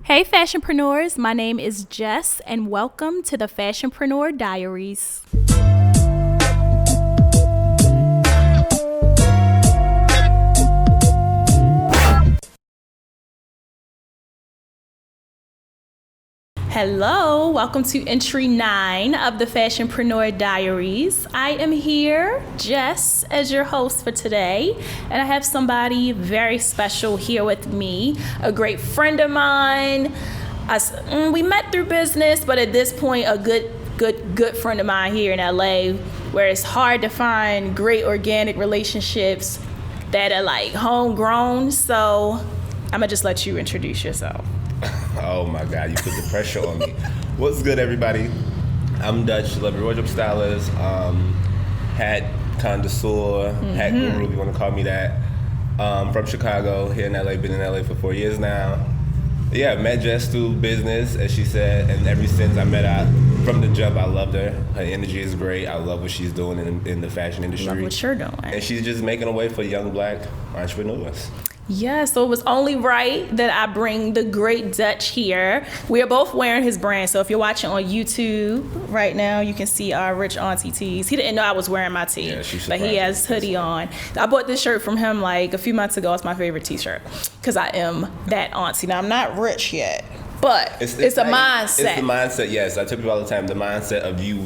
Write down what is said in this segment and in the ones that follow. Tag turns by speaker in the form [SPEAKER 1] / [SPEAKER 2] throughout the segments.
[SPEAKER 1] Hey Fashionpreneurs, my name is Jess and welcome to the Fashionpreneur Diaries. Hello, welcome to entry 9 of the Fashionpreneur Diaries. I am here, Jess, as your host for today, and I have somebody very special here with me, a great friend of mine. We met through business, but at this point, a good friend of mine here in LA, where it's hard to find great organic relationships that are like homegrown. So I'm gonna just let you introduce yourself.
[SPEAKER 2] Oh my God, you put the pressure on me. What's good, everybody? I'm Dutch, celebrity wardrobe stylist, hat connoisseur, hat guru, if you want to call me that. From Chicago, here in LA, been in LA for 4 years now. Yeah, met Jess through business, as she said, and ever since I met her, from the jump, I loved her. Her energy is great. I love what she's doing in the fashion industry.
[SPEAKER 1] Love what you're doing.
[SPEAKER 2] And she's just making a way for young Black entrepreneurs.
[SPEAKER 1] Yeah, so it was only right that I bring the great Dutch here. We are both wearing his brand, so if you're watching on YouTube right now, you can see our Rich Auntie tees. He didn't know I was wearing my tee, but he has hoodie on. I bought this shirt from him like a few months ago. It's my favorite t-shirt because I am that auntie. Now, I'm not rich yet, but it's a mindset.
[SPEAKER 2] It's the mindset, yes. I tell people all the time, the mindset of you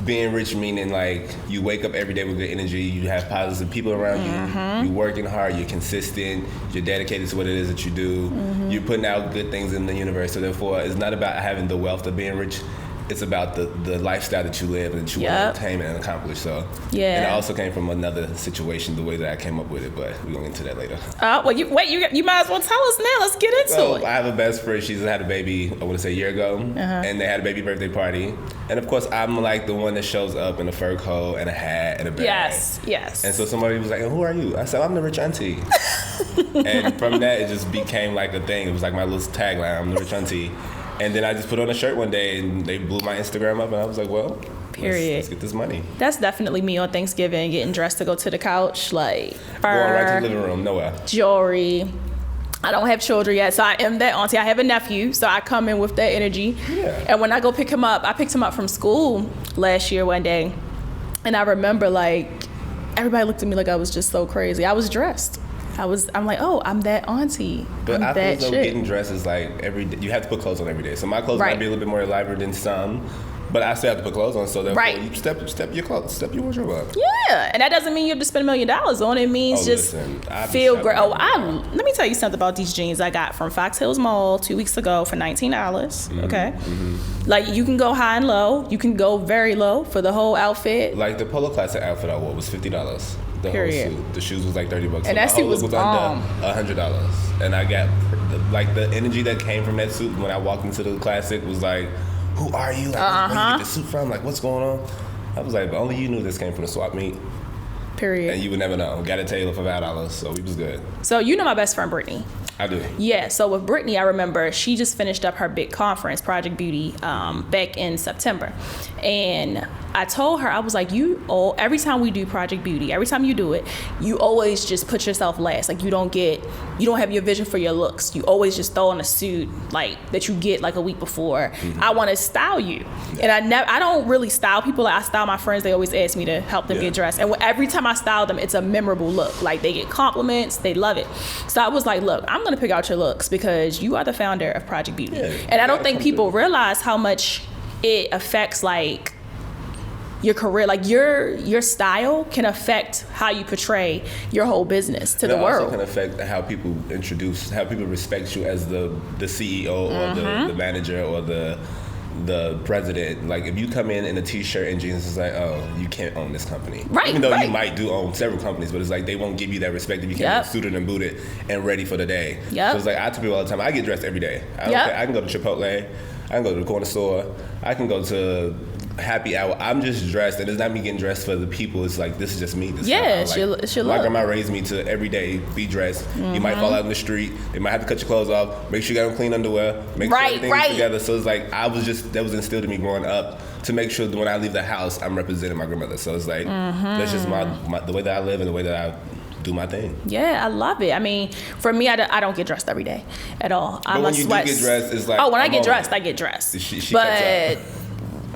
[SPEAKER 2] being rich, meaning like you wake up every day with good energy, you have positive people around you, you're working hard, you're consistent, you're dedicated to what it is that you do, you're putting out good things in the universe. So therefore, it's not about having the wealth of being rich, it's about the lifestyle that you live and that you want to attain and accomplish. So yeah. And it also came from another situation, the way that I came up with it, but we're going to get into that later.
[SPEAKER 1] Well, you might as well tell us now. Let's get into it.
[SPEAKER 2] I have a best friend. She's had a baby, I want to say a year ago, and they had a baby birthday party. And of course, I'm like the one that shows up in a fur coat and a hat and a bag.
[SPEAKER 1] Yes.
[SPEAKER 2] And so somebody was like, who are you? I said, I'm the rich auntie. And from that, it just became like a thing. It was like my little tagline, I'm the rich auntie. And then I just put on a shirt one day and they blew my Instagram up and I was like, well, let's get this money.
[SPEAKER 1] That's definitely me on Thanksgiving, getting dressed to go to the couch, like
[SPEAKER 2] going right to the living room, nowhere.
[SPEAKER 1] Jewelry. I don't have children yet, so I am that auntie. I have a nephew, so I come in with that energy. Yeah. And when I go pick him up, I picked him up from school last year one day. And I remember like, everybody looked at me like I was just so crazy. I was dressed. I'm like, oh, I'm that auntie.
[SPEAKER 2] But I feel though getting dressed is like every day. You have to put clothes on every day. So my clothes might be a little bit more elaborate than some, but I still have to put clothes on. So therefore, you step your clothes, step your wardrobe up.
[SPEAKER 1] Yeah, and that doesn't mean you have to spend $1 million on it. It means feel great. Let me tell you something about these jeans I got from Fox Hills Mall 2 weeks ago for $19. Okay, like you can go high and low. You can go very low for the whole outfit.
[SPEAKER 2] Like the Polo Classic outfit I wore was $50. The
[SPEAKER 1] Period.
[SPEAKER 2] Whole suit. The shoes was like $30.
[SPEAKER 1] And that suit was
[SPEAKER 2] under $100. And I got like the energy that came from that suit when I walked into the Classic was like, who are you? Like, where you get the suit from? Like, what's going on? I was like, but only you knew this came from the swap meet.
[SPEAKER 1] Period.
[SPEAKER 2] And you would never know. Got a tailor for $5, so we was good.
[SPEAKER 1] So you know my best friend Brittany.
[SPEAKER 2] I do.
[SPEAKER 1] Yeah, so with Brittany, I remember she just finished up her big conference, Project Beauty, back in September. And I told her, I was like, every time we do Project Beauty, every time you do it, you always just put yourself last. Like you don't have your vision for your looks. You always just throw on a suit like that you get like a week before. I want to style you. Yeah. And I don't really style people. Like I style my friends. They always ask me to help them get dressed. And every time I style them, it's a memorable look. Like they get compliments. They love it. So I was like, look, I'm going to pick out your looks because you are the founder of Project Beauty. Yeah, and I don't think people realize how much it affects like your career. Like your style can affect how you portray your whole business to the world.
[SPEAKER 2] It also can affect how people respect you as the CEO or the manager or the president. Like if you come in a t-shirt and jeans, it's like, oh, you can't own this company.
[SPEAKER 1] Right.
[SPEAKER 2] Even though you might do own several companies, but it's like they won't give you that respect if you can't be suited and booted and ready for the day.
[SPEAKER 1] Yep.
[SPEAKER 2] So it's like I tell people all the time, I get dressed every day. I can go to Chipotle, I can go to the corner store, I can go to happy hour. I'm just dressed, and it's not me getting dressed for the people. It's like this is just me.
[SPEAKER 1] It's your look.
[SPEAKER 2] My grandma raised me to every day be dressed. You might fall out in the street. They might have to cut your clothes off. Make sure you got them clean underwear. Make sure everything's together. So it's like that was instilled in me growing up to make sure that when I leave the house, I'm representing my grandmother. So it's like that's just the way that I live and the way that I do my thing.
[SPEAKER 1] Yeah, I love it. I mean, for me, I don't get dressed every day at all.
[SPEAKER 2] But when you do get dressed, it's like...
[SPEAKER 1] Oh, when I get dressed, I get dressed.
[SPEAKER 2] She
[SPEAKER 1] but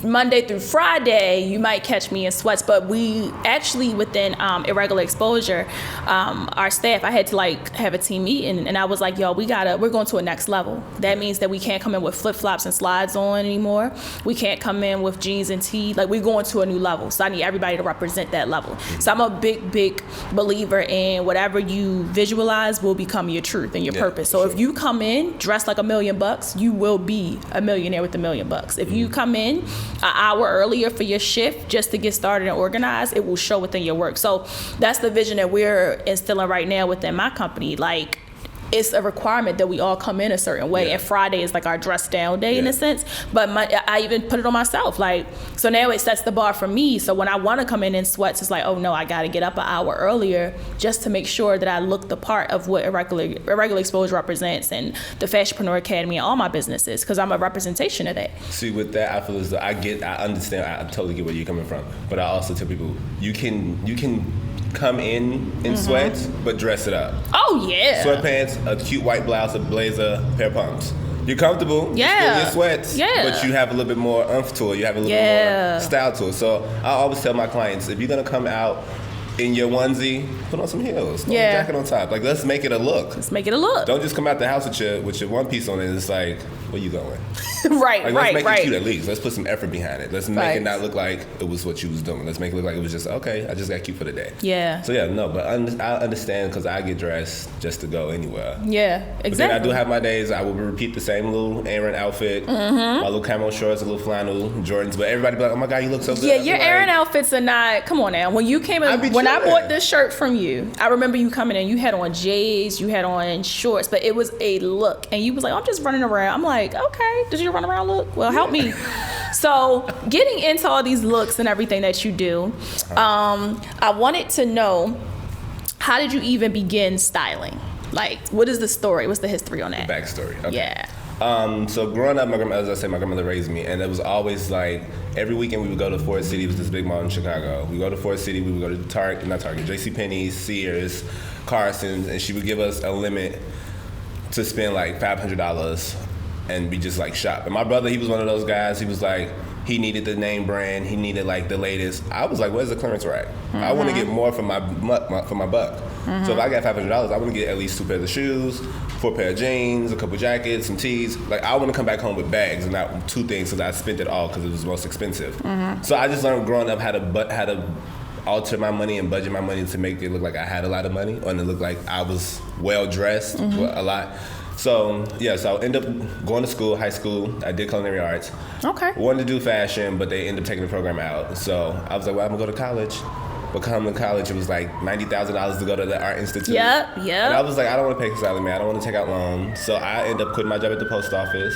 [SPEAKER 1] Monday through Friday, you might catch me in sweats. But we actually, within Irregular Exposure, our staff, I had to like have a team meeting, and I was like, yo, we're going to a next level. That means that we can't come in with flip-flops and slides on anymore. We can't come in with jeans and tee. Like, we're going to a new level. So I need everybody to represent that level. So I'm a big believer in whatever you visualize will become your truth and your purpose. So if you come in dressed like $1 million, you will be a millionaire with $1 million. If you come in an hour earlier for your shift just to get started and organized, it will show within your work. So that's the vision that we're instilling right now within my company. Like, it's a requirement that we all come in a certain way, and Friday is like our dress down day in a sense. But I even put it on myself. Like, so now it sets the bar for me. So when I want to come in sweats, it's like, oh no, I got to get up an hour earlier just to make sure that I look the part of what Irregular Exposure represents, and the Fashionpreneur Academy and all my businesses, because I'm a representation of that.
[SPEAKER 2] See, with that, I feel as though I understand, I totally get where you're coming from. But I also tell people, you can come in sweats, but dress it up.
[SPEAKER 1] Oh yeah.
[SPEAKER 2] Sweatpants, a cute white blouse, a blazer, pair of pumps. You're comfortable.
[SPEAKER 1] Yeah.
[SPEAKER 2] You're still in your sweats.
[SPEAKER 1] Yeah.
[SPEAKER 2] But you have a little bit more oomph to it. You have a little bit more style to it. So I always tell my clients, if you're gonna come out in your onesie, put on some heels. Throw a jacket on top. Like, let's make it a look. Don't just come out the house with your one piece on it. It's like, where you going?
[SPEAKER 1] Right,
[SPEAKER 2] like, let's make it cute at least. Let's put some effort behind it. Let's make it not look like it was what you was doing. Let's make it look like it was just, okay, I just got cute for the day.
[SPEAKER 1] Yeah.
[SPEAKER 2] So but I understand, because I get dressed just to go anywhere.
[SPEAKER 1] Yeah, exactly.
[SPEAKER 2] But then I do have my days, I will repeat the same little Aaron outfit, my little camo shorts, a little flannel, Jordans, but everybody be like, oh my God, you look so good.
[SPEAKER 1] Yeah, your Aaron outfits are not, come on now. When you came in, when I bought this shirt from you, I remember you coming in, you had on J's, you had on shorts, but it was a look. And you was like, oh, I'm just running around. I'm like, okay, did you run around look? Well, help me. So getting into all these looks and everything that you do, I wanted to know, how did you even begin styling? Like, what is the story? What's the history on that?
[SPEAKER 2] The backstory. Okay.
[SPEAKER 1] Yeah.
[SPEAKER 2] So growing up, as I said, my grandmother raised me, and it was always like, every weekend we would go to Ford City. It was this big mall in Chicago. We go to Ford City, we would go to JCPenney, Sears, Carson's, and she would give us a limit to spend like $500, and we just like shop. And my brother, he was one of those guys, he was like, he needed the name brand, he needed like the latest. I was like, where's the clearance rack? I want to get more for my buck. So if I got $500, I want to get at least 2 pairs of shoes, 4 pair of jeans, a couple jackets, some tees. Like, I want to come back home with bags and not 2 things, because I spent it all because it was most expensive. So I just learned growing up how to alter my money and budget my money to make it look like I had a lot of money, or to look like I was well dressed a lot. So so I ended up going to school, high school. I did culinary arts. Okay. Wanted to do fashion, but they ended up taking the program out. So I was like, well, I'm gonna go to college. But coming to college, it was like $90,000 to go to the Art Institute.
[SPEAKER 1] Yep.
[SPEAKER 2] And I was like, I don't want to pay for salary, man. I don't want to take out loans. So I ended up quitting my job at the post office,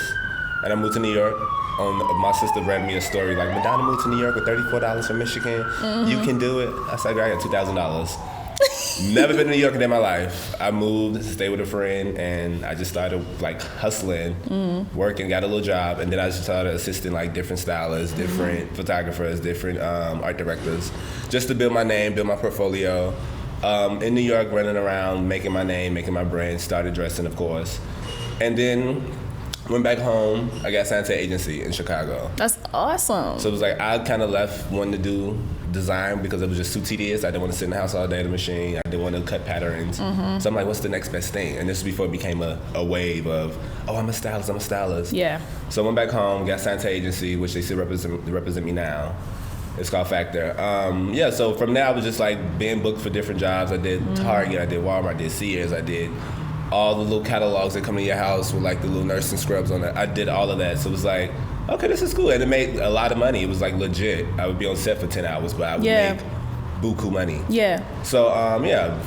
[SPEAKER 2] and I moved to New York. My sister read me a story like, Madonna moved to New York with $34 from Michigan. You can do it. I said, I got $2,000. Never been to New York a day in my life. I moved, stayed with a friend, and I just started like hustling, working, got a little job, and then I just started assisting like different stylists, different photographers, different art directors, just to build my name, build my portfolio. In New York, running around, making my name, making my brand, started dressing, of course. And then went back home. I got signed to an agency in Chicago.
[SPEAKER 1] That's awesome.
[SPEAKER 2] So it was like, I kind of left wanting to do design because it was just too tedious. I didn't want to sit in the house all day at the machine. I didn't want to cut patterns. So I'm like, what's the next best thing? And this was before it became a wave of, oh, I'm a stylist. Yeah. So I went back home, got signed to an agency, which they still represent me now. It's called Factor. So from there I was just like being booked for different jobs. I did Target, I did Walmart, I did Sears, I did all the little catalogs that come to your house with like the little nursing scrubs on it. I did all of that. So it was like, okay, this is cool. And it made a lot of money. It was like legit. I would be on set for 10 hours, but I would make buku money. Yeah. So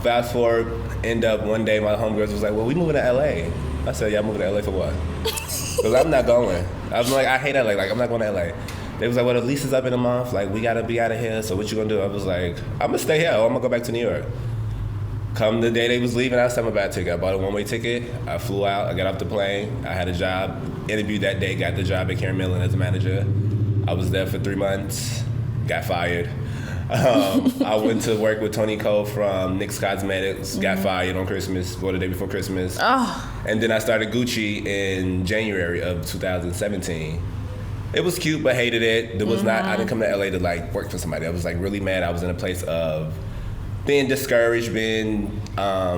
[SPEAKER 2] fast forward, end up one day my homegirls was like, well, we moving to LA. I said, yeah, I'm moving to LA for what? Because I'm not going. I was like, I hate LA. Like, I'm not going to LA. They was like, well, the lease is up in a month. Like, we got to be out of here. So what you going to do? I was like, I'm going to stay here or I'm going to go back to New York. Come the day they was leaving, I sent my bad ticket. I bought a one-way ticket. I flew out. I got off the plane. I had a job. Interviewed that day. Got the job at Karen Millen as a manager. I was there for 3 months. Got fired. I went to work with Tony Cole from NYX Cosmetics, got fired on Christmas, or the day before Christmas. And then I started Gucci in January of 2017. It was cute, but hated it. There was not. I didn't come to LA to like work for somebody. I was like really mad. I was in a place of being discouraged, being I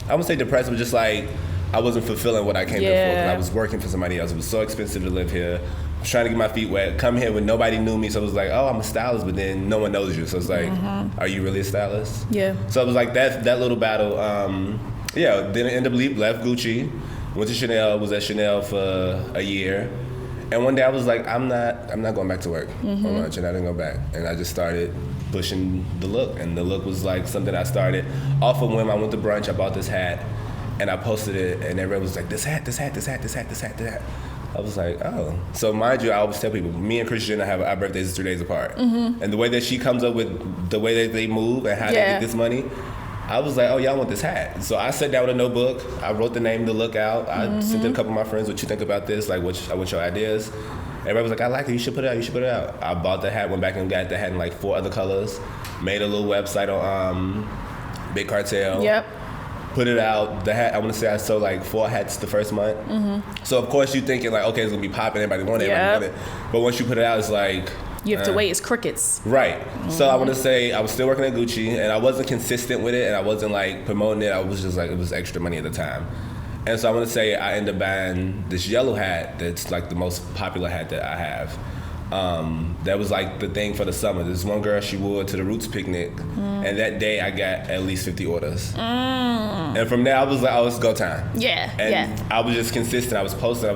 [SPEAKER 2] wouldn't say depressed, but just like I wasn't fulfilling what I came here for. 'Cause I was working for somebody else. It was so expensive to live here. I was trying to get my feet wet. Come here when nobody knew me, so it was like, oh, I'm a stylist, but then no one knows you. So it's like, are you really a stylist?
[SPEAKER 1] Yeah.
[SPEAKER 2] So it was like that little battle. Then I ended up left Gucci, went to Chanel. Was at Chanel for a year. And one day I was like, I'm not going back to work on lunch, and I didn't go back. And I just started pushing the look, and the look was like something I started off of when I went to brunch. I bought this hat, and I posted it, and everybody was like, this hat. I was like, oh. So mind you, I always tell people, me and Christiana have our birthdays 3 days apart, and the way that she comes up with the way that they move and how they get this money, I was like, oh, y'all want this hat. So I sat down with a notebook. I wrote the name of the look out. I sent it to a couple of my friends, what you think about this? Like, what's your ideas? Everybody was like, I like it. You should put it out. I bought the hat, went back and got the hat in like 4 other colors. Made a little website on Big Cartel.
[SPEAKER 1] Yep.
[SPEAKER 2] Put it out. The hat, I want to say I sold like 4 hats the first month. So of course you're thinking like, okay, it's going to be popping. Everybody want it. But once you put it out, it's like...
[SPEAKER 1] You have to wait. It's crickets.
[SPEAKER 2] Right. So I want to say I was still working at Gucci, and I wasn't consistent with it, and I wasn't like promoting it. I was just like, it was extra money at the time. And so I want to say I ended up buying this yellow hat that's like the most popular hat that I have. That was like the thing for the summer. This one girl, she wore it to the Roots picnic, and that day I got at least 50 orders. And from there I was like, oh, it's go time. And I was just consistent. I was posting. I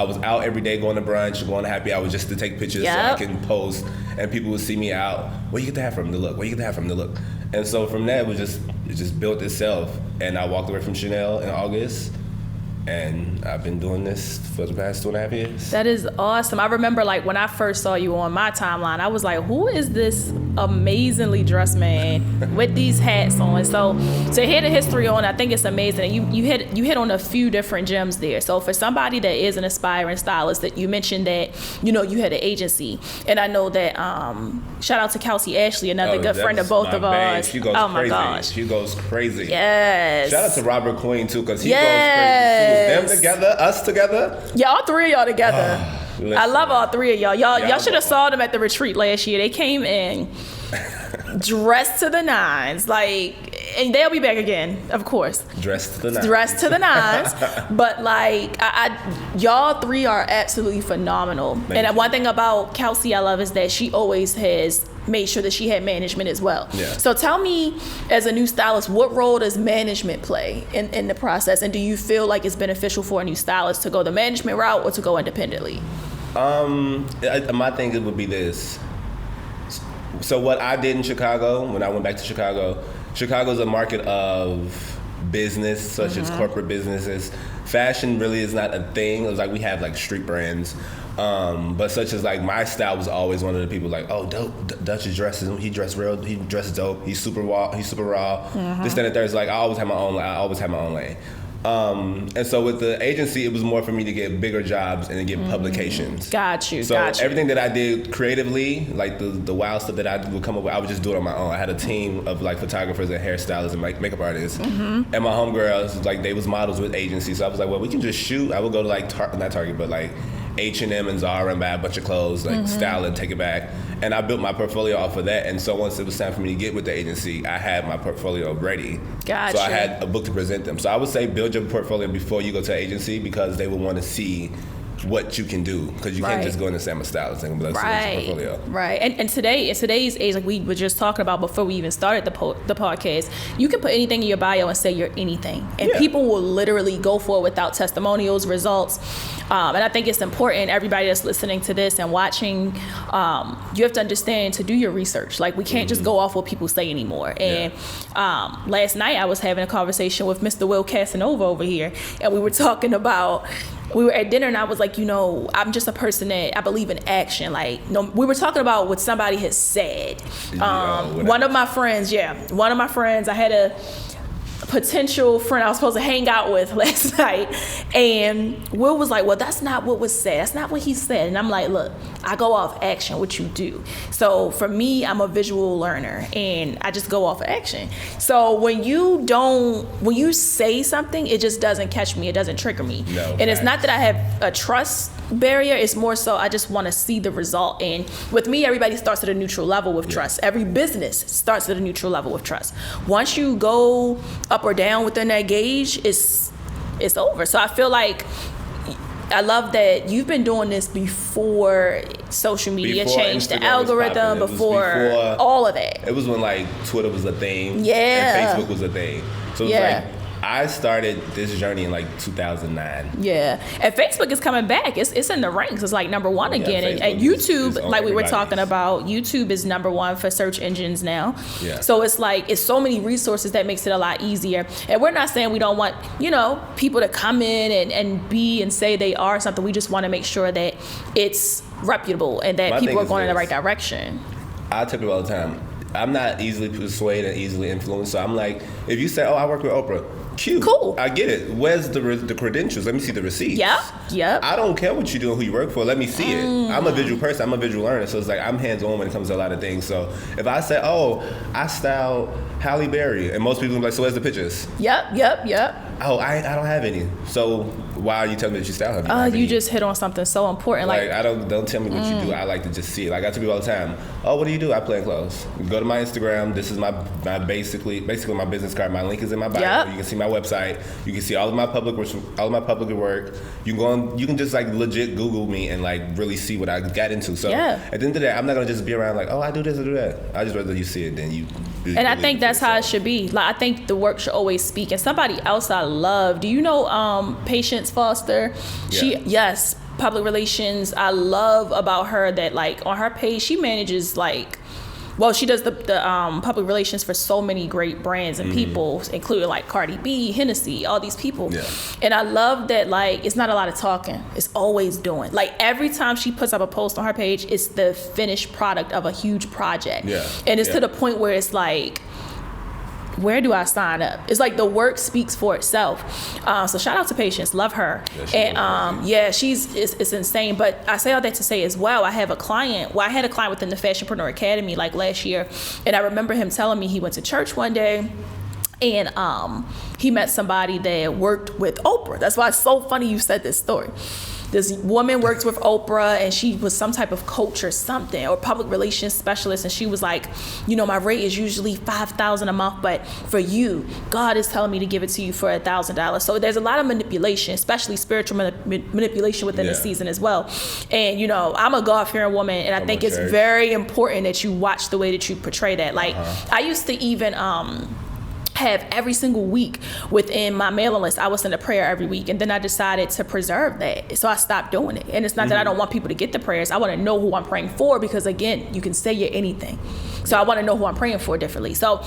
[SPEAKER 2] was out every day going to brunch, going to happy hour just to take pictures so I can post, and people would see me out. Where you get the hat from? The look. And so from there it just built itself. And I walked away from Chanel in August. And I've been doing this for the past 2.5 years.
[SPEAKER 1] That is awesome. I remember like when I first saw you on my timeline, I was like, who is this amazingly dressed man with these hats on? So to hear the history on, I think it's amazing. And you hit on a few different gems there. So for somebody that is an aspiring stylist, that you mentioned that, you know, you had an agency. And I know that, shout out to Kelsey Ashley, another good friend of both of ours.
[SPEAKER 2] She goes crazy. My gosh. She goes crazy.
[SPEAKER 1] Yes.
[SPEAKER 2] Shout out to Robert Queen too, because he goes crazy. Them together, us together.
[SPEAKER 1] Yeah, all 3 of y'all together. I love all 3 of y'all. Y'all should have saw them at the retreat last year. They came in dressed to the nines, like, and they'll be back again, of course. Dressed to the nines. But like, y'all 3 are absolutely phenomenal. And one thing about Kelsey I love is that she always has made sure that she had management as well. So tell me, as a new stylist, what role does management play in the process? And do you feel like it's beneficial for a new stylist to go the management route or to go independently?
[SPEAKER 2] My thing would be this. So what I did in Chicago, when I went back to Chicago's a market of business, such as corporate businesses. Fashion really is not a thing. It was like we have like street brands. But such as like my style was always one of the people like, oh, dope, Dutch's dresses, he dresses dope, he's super raw, This, that, and third. It's like I always have my own lane. And so with the agency, it was more for me to get bigger jobs and to get publications.
[SPEAKER 1] Got you.
[SPEAKER 2] So everything that I did creatively, like the wild stuff that I would come up with, I would just do it on my own. I had a team of like photographers and hairstylists and like makeup artists. And my homegirls, like they was models with agencies. So I was like, well, we can just shoot. I would go to like, not Target, but like H&M and Zara and buy a bunch of clothes, like style it, take it back. And I built my portfolio off of that. And so once it was time for me to get with the agency, I had my portfolio ready. Gotcha. So I had a book to present them. So I would say build your portfolio before you go to an agency, because they would want to see what you can do, because you can't just go in and say I'm a stylist and be like, portfolio.
[SPEAKER 1] And today, in today's age, like we were just talking about before we even started the podcast, you can put anything in your bio and say you're anything, and people will literally go for it without testimonials, results. And I think it's important, everybody that's listening to this and watching, you have to understand to do your research. Like we can't just go off what people say anymore. And last night I was having a conversation with Mr. Will Casanova over here, and we were talking about, we were at dinner and I was like, you know, I'm just a person that I believe in action. Like, no, we were talking about what somebody has said. One of my friends, I had a potential friend I was supposed to hang out with last night, and Will was like, well, that's not what was said. That's not what he said. And I'm like, look, I go off action, what you do. So for me, I'm a visual learner, and I just go off action. So when you say something, it just doesn't catch me. It doesn't trigger me.
[SPEAKER 2] No,
[SPEAKER 1] and it's not that I have a trust barrier. It's more so I just want to see the result. And with me, everybody starts at a neutral level with trust. Every business starts at a neutral level with trust. Once you go up or down within that gauge, it's over. So I feel like I love that you've been doing this before social media changed the algorithm, before all of that.
[SPEAKER 2] It was when like Twitter was a thing,
[SPEAKER 1] yeah,
[SPEAKER 2] and Facebook was a thing. So it was like I started this journey in like 2009.
[SPEAKER 1] Yeah, and Facebook is coming back. It's in the ranks. It's like number one again. And YouTube, like we were talking about, YouTube is number one for search engines now.
[SPEAKER 2] Yeah.
[SPEAKER 1] So it's like, it's so many resources that makes it a lot easier. And we're not saying we don't want, people to come in and be and say they are something. We just want to make sure that it's reputable and that people are going in the right direction.
[SPEAKER 2] I tell people all the time, I'm not easily persuaded and easily influenced. So I'm like, if you say, oh, I work with Oprah, cute.
[SPEAKER 1] Cool.
[SPEAKER 2] I get it. Where's the credentials? Let me see the receipts.
[SPEAKER 1] Yep.
[SPEAKER 2] I don't care what you do and who you work for. Let me see it. I'm a visual person. I'm a visual learner. So it's like I'm hands-on when it comes to a lot of things. So if I say, oh, I style Halle Berry, and most people will be like, so where's the pictures?
[SPEAKER 1] Yep.
[SPEAKER 2] Oh, I don't have any. So why are you telling me that you style her?
[SPEAKER 1] You just hit on something so important.
[SPEAKER 2] Like I don't tell me what you do. I like to just see it. Like I tell people all the time, oh, what do you do? I play in clothes. Go to my Instagram. This is my basically my business card. My link is in my bio. Yep. You can see my website. You can see all of my public work. You can just like legit Google me and like really see what I got into. So at the end of the day, I'm not gonna just be around like, oh, I do this, I do that. I just rather you see it than you.
[SPEAKER 1] And I think that's how it should be. Like I think the work should always speak. And somebody else I love. Do you know Patience Foster? Yes, public relations. I love about her that like on her page she manages like. Well, she does the public relations for so many great brands and people, including like Cardi B, Hennessy, all these people. Yeah. And I love that like it's not a lot of talking. It's always doing. Like every time she puts up a post on her page, it's the finished product of a huge project. Yeah. And it's to the point where it's like, where do I sign up? It's like the work speaks for itself. So shout out to Patience, love her. It's insane. But I say all that to say as well, I had a client within the Fashionpreneur Academy like last year, and I remember him telling me he went to church one day and he met somebody that worked with Oprah. That's why it's so funny you said this story. This woman worked with Oprah and she was some type of coach or something, or public relations specialist. And she was like, my rate is usually $5,000 a month, but for you, God is telling me to give it to you for $1,000. So there's a lot of manipulation, especially spiritual manipulation within the season as well. And, I'm a God-fearing woman, and I think it's very important that you watch the way that you portray that. Like, I used to even, have every single week within my mailing list, I would send a prayer every week, and then I decided to preserve that, so I stopped doing it. And it's not that I don't want people to get the prayers. I want to know who I'm praying for, because again, you can say you're anything, so I want to know who I'm praying for differently. So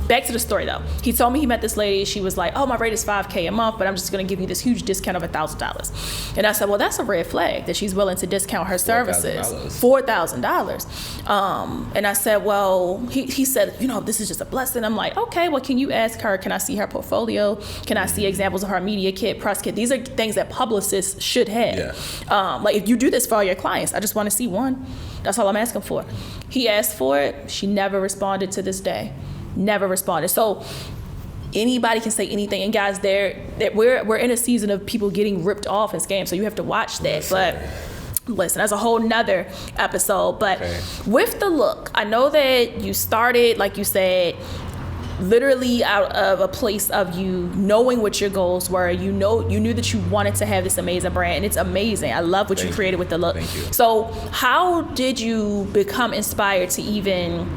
[SPEAKER 1] back to the story though. He told me he met this lady. She was like, oh, my rate is $5,000 a month, but I'm just going to give you this huge discount of $1,000. And I said, well, that's a red flag that she's willing to discount her services $4,000. And I said, well, he said, this is just a blessing. I'm like, okay, well, can you ask her, can I see her portfolio? Can I see examples of her media kit, press kit? These are things that publicists should have. Like if you do this for all your clients, I just want to see one. That's all I'm asking for. He asked for it. She never responded to this day. Never responded. So anybody can say anything. And guys, we're in a season of people getting ripped off and scammed, so you have to watch that. But listen, that's a whole nother episode. But with the Looke, I know that you started, like you said, literally out of a place of you knowing what your goals were. You knew that you wanted to have this amazing brand, and it's amazing. I love what you created with the Looke. So how did you become inspired to even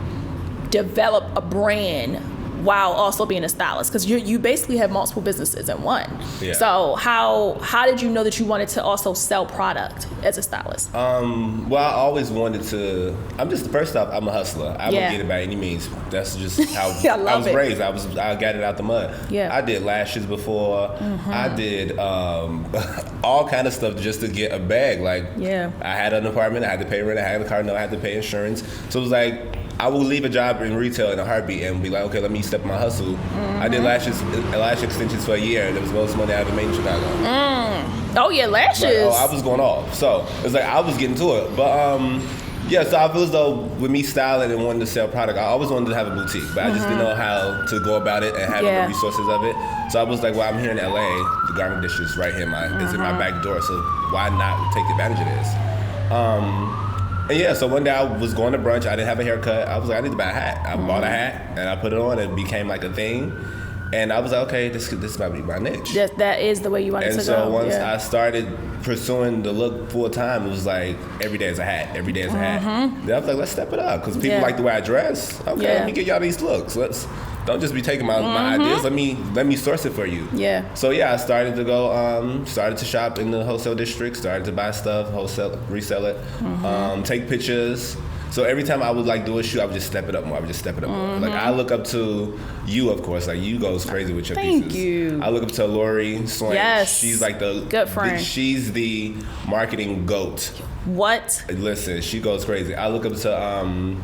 [SPEAKER 1] develop a brand while also being a stylist? Because you basically have multiple businesses in one. So how did you know that you wanted to also sell product as a stylist?
[SPEAKER 2] Well, I always wanted to. First off, I'm a hustler. I won't get it by any means. That's just how I was raised. I got it out the mud. I did lashes before. I did all kind of stuff just to get a bag. Like I had an apartment, I had to pay rent, I had a car note, I had to pay insurance. So it was like I will leave a job in retail in a heartbeat and be like, okay, let me step my hustle. I did lash extensions for a year, and it was the most money I ever made in Chicago.
[SPEAKER 1] Oh yeah, lashes.
[SPEAKER 2] Like, I was going off. So it's like I was getting to it. But yeah, so I feel as though with me styling and wanting to sell product, I always wanted to have a boutique, but I just didn't know how to go about it and have the resources of it. So I was like, well, I'm here in LA, the garment district's right here, it's in my back door, so why not take advantage of this? And yeah, so one day I was going to brunch, I didn't have a haircut, I was like, I need to buy a hat. I bought a hat, and I put it on, and it became like a thing. And I was like, okay, this might be my niche.
[SPEAKER 1] That is the way you wanted to go.
[SPEAKER 2] And so once I started pursuing the look full time, it was like every day is a hat, every day is a hat. Then I was like, let's step it up, because people like the way I dress. Okay, let me get y'all these looks. Don't just be taking my ideas. Let me source it for you. Yeah. So yeah, I started to go, started to shop in the wholesale district, started to buy stuff, wholesale, resell it, take pictures. So every time I would like do a shoot, I would just step it up more. More. Like I look up to you, of course. Like you goes crazy with your pieces.
[SPEAKER 1] Thank you.
[SPEAKER 2] I look up to Lori Swain.
[SPEAKER 1] Yes.
[SPEAKER 2] She's like the
[SPEAKER 1] good friend.
[SPEAKER 2] She's the marketing goat.
[SPEAKER 1] What?
[SPEAKER 2] Listen, she goes crazy. I look up to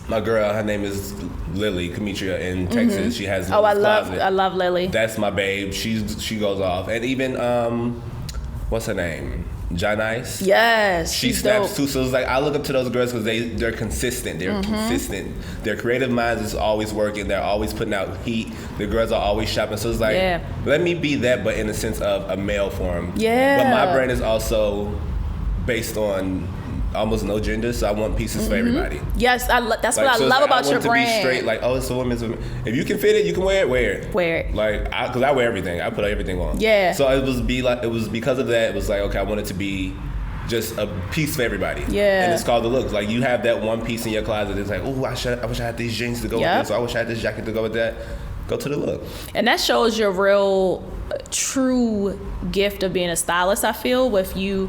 [SPEAKER 2] my girl. Her name is Lily Demetria in Texas. She has
[SPEAKER 1] I love Lily.
[SPEAKER 2] That's my babe. She goes off. And even what's her name? Janice.
[SPEAKER 1] Yes,
[SPEAKER 2] she snaps dope too. So it's like I look up to those girls because they're consistent. They're consistent. Their creative minds is always working. They're always putting out heat. The girls are always shopping. So it's like let me be that, but in the sense of a male form. Yeah. But my brand is also based on almost no gender, so I want pieces for everybody.
[SPEAKER 1] Yes, that's like, what I love about your brand. I want to be straight,
[SPEAKER 2] like, oh, it's a women's. If you can fit it, you can wear it. Wear it. Like, because I wear everything. I put everything on. Yeah. So it was because of that. It was like, okay, I want it to be just a piece for everybody. Yeah. And it's called the look. Like you have that one piece in your closet. It's like, oh, I wish I had these jeans to go with this. Or I wish I had this jacket to go with that. Go to the look.
[SPEAKER 1] And that shows your real, true gift of being a stylist. I feel with you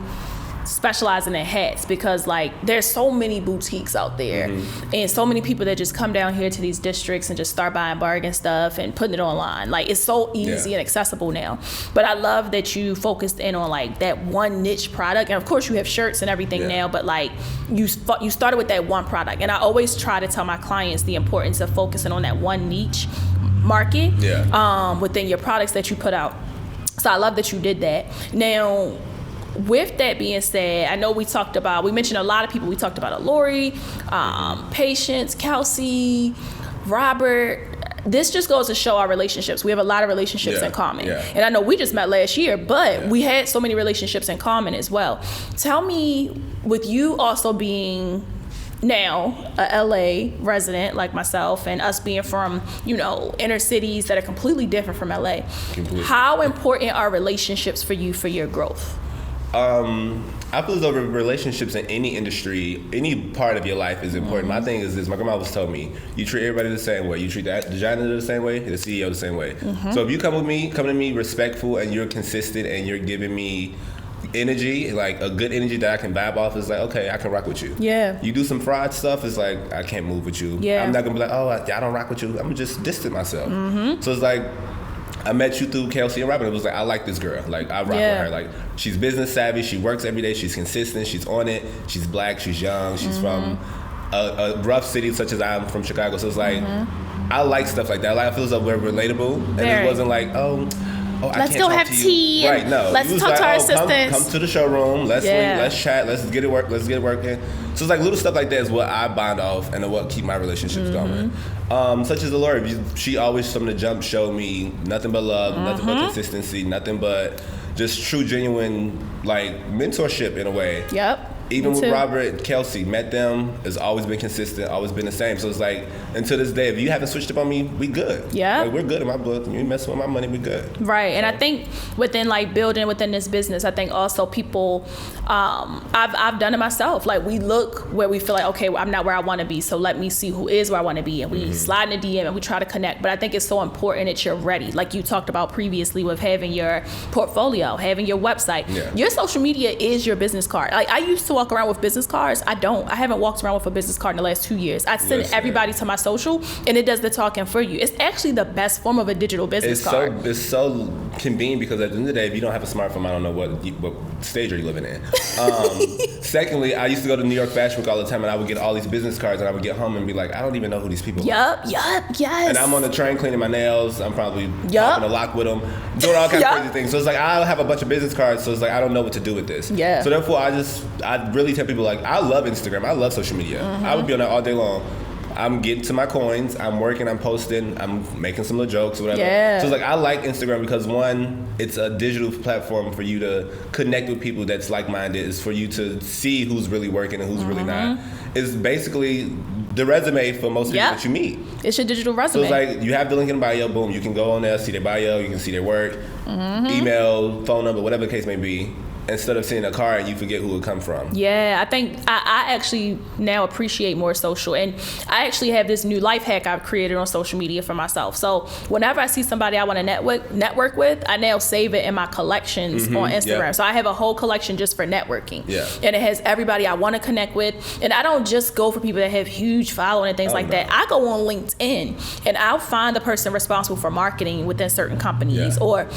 [SPEAKER 1] specializing in hats, because like there's so many boutiques out there and so many people that just come down here to these districts and just start buying bargain stuff and putting it online. Like it's so easy and accessible now. But I love that you focused in on like that one niche product, and of course you have shirts and everything now, but like you started with that one product. And I always try to tell my clients the importance of focusing on that one niche market within your products that you put out. So I love that you did that. Now, with that being said, I know we mentioned a lot of people. We talked about Lori, Patience, Kelsey, Robert. This just goes to show our relationships. We have a lot of relationships in common. Yeah. And I know we just met last year, but we had so many relationships in common as well. Tell me, with you also being now a LA resident like myself, and us being from, inner cities that are completely different from LA, how important are relationships for you for your growth?
[SPEAKER 2] I feel as though relationships in any industry, any part of your life is important. My thing is this: my grandma always told me, you treat everybody the same way. You treat the janitor the same way, the CEO the same way. So if you come to me respectful, and you're consistent, and you're giving me energy, like a good energy that I can vibe off, is like, okay, I can rock with you. Yeah. You do some fraud stuff, it's like, I can't move with you. Yeah. I'm not gonna be like, oh, I don't rock with you. I'm gonna just distance myself. So it's like, I met you through Kelsey and Robin. It was like, I like this girl. Like, I rock with her. Like, she's business savvy. She works every day. She's consistent. She's on it. She's black. She's young. She's from a rough city such as I'm from Chicago. So it's like, I like stuff like that. Like, I feel as though we're relatable. And it wasn't like,
[SPEAKER 1] let's go have tea.
[SPEAKER 2] Right, no.
[SPEAKER 1] Let's talk to our assistants.
[SPEAKER 2] Come to the showroom. Let's chat. Let's get it working. So it's like little stuff like that is what I bond off and what keep my relationships going. Such as the Lori, she always from the jump showed me nothing but love, nothing but consistency, nothing but just true, genuine like mentorship in a way. Yep. Even with Robert and Kelsey, met them, has always been consistent, always been the same. So it's like, until this day, if you haven't switched up on me, we good. Yeah. Like, we're good in my book. You mess with my money, we good.
[SPEAKER 1] Right. So. And I think within like building within this business, I think also people, I've done it myself. Like we look where we feel like, okay, well, I'm not where I want to be. So let me see who is where I want to be. And we slide in the DM and we try to connect. But I think it's so important that you're ready. Like you talked about previously with having your portfolio, having your website. Yeah. Your social media is your business card. Like I used to walk around with business cards? I don't. I haven't walked around with a business card in the last 2 years. I send everybody to my social, and it does the talking for you. It's actually the best form of a digital business card.
[SPEAKER 2] It's so convenient because at the end of the day, if you don't have a smartphone, I don't know what stage are you living in. Secondly, I used to go to New York Fashion Week all the time, and I would get all these business cards, and I would get home and be like, I don't even know who these people are.
[SPEAKER 1] Yes.
[SPEAKER 2] And I'm on the train cleaning my nails. I'm probably popping a lock with them, doing all kinds of crazy things. So it's like I have a bunch of business cards, so it's like I don't know what to do with this.
[SPEAKER 1] Yeah.
[SPEAKER 2] So therefore, I really tell people, like, I love Instagram. I love social media. I would be on that all day long. I'm getting to my coins. I'm working. I'm posting. I'm making some little jokes, whatever. Yeah. So it's like I like Instagram because, one, it's a digital platform for you to connect with people that's like-minded. It's for you to see who's really working and who's really not. It's basically the resume for most people that you meet.
[SPEAKER 1] It's your digital resume.
[SPEAKER 2] So it's like you have the link in the bio. Boom. You can go on there, see their bio. You can see their work, email, phone number, whatever the case may be. Instead of seeing a card, you forget who it come from.
[SPEAKER 1] Yeah, I think I actually now appreciate more social. And I actually have this new life hack I've created on social media for myself. So whenever I see somebody I want to network with, I now save it in my collections on Instagram. Yeah. So I have a whole collection just for networking. Yeah. And it has everybody I want to connect with. And I don't just go for people that have huge following and things that. I go on LinkedIn and I'll find the person responsible for marketing within certain companies or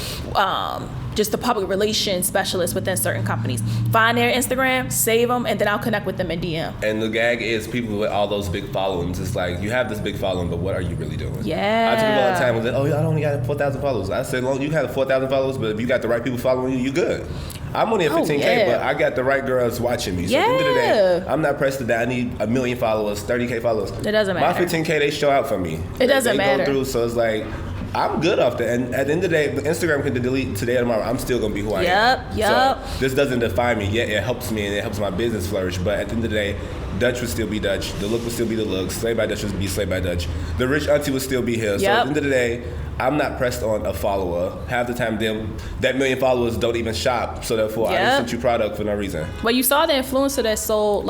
[SPEAKER 1] just the public relations specialist within certain companies. Find their Instagram, save them, and then I'll connect with them in DM.
[SPEAKER 2] And the gag is people with all those big followings. It's like, you have this big following, but what are you really doing?
[SPEAKER 1] Yeah.
[SPEAKER 2] I tell people all the time, like, I only got 4,000 followers. I said, well, you have 4,000 followers, but if you got the right people following you, you good. I'm only at 15K, but I got the right girls watching me. So at the end of the day, I'm not pressed that I need 1 million followers, 30K followers.
[SPEAKER 1] It doesn't matter.
[SPEAKER 2] My 15K, they show out for me.
[SPEAKER 1] It doesn't matter.
[SPEAKER 2] Go through, so it's like, I'm good off that. And at the end of the day, Instagram can delete today or tomorrow. I'm still going to be who I am. So this doesn't define me. Yeah, it helps me and it helps my business flourish. But at the end of the day, Dutch would still be Dutch. The look would still be the look. Slay by Dutch would be Slay by Dutch. The rich auntie would still be here. So at the end of the day, I'm not pressed on a follower. Half the time, that million followers don't even shop. So therefore, I just sent you product for no reason.
[SPEAKER 1] Well, you saw the influencer that sold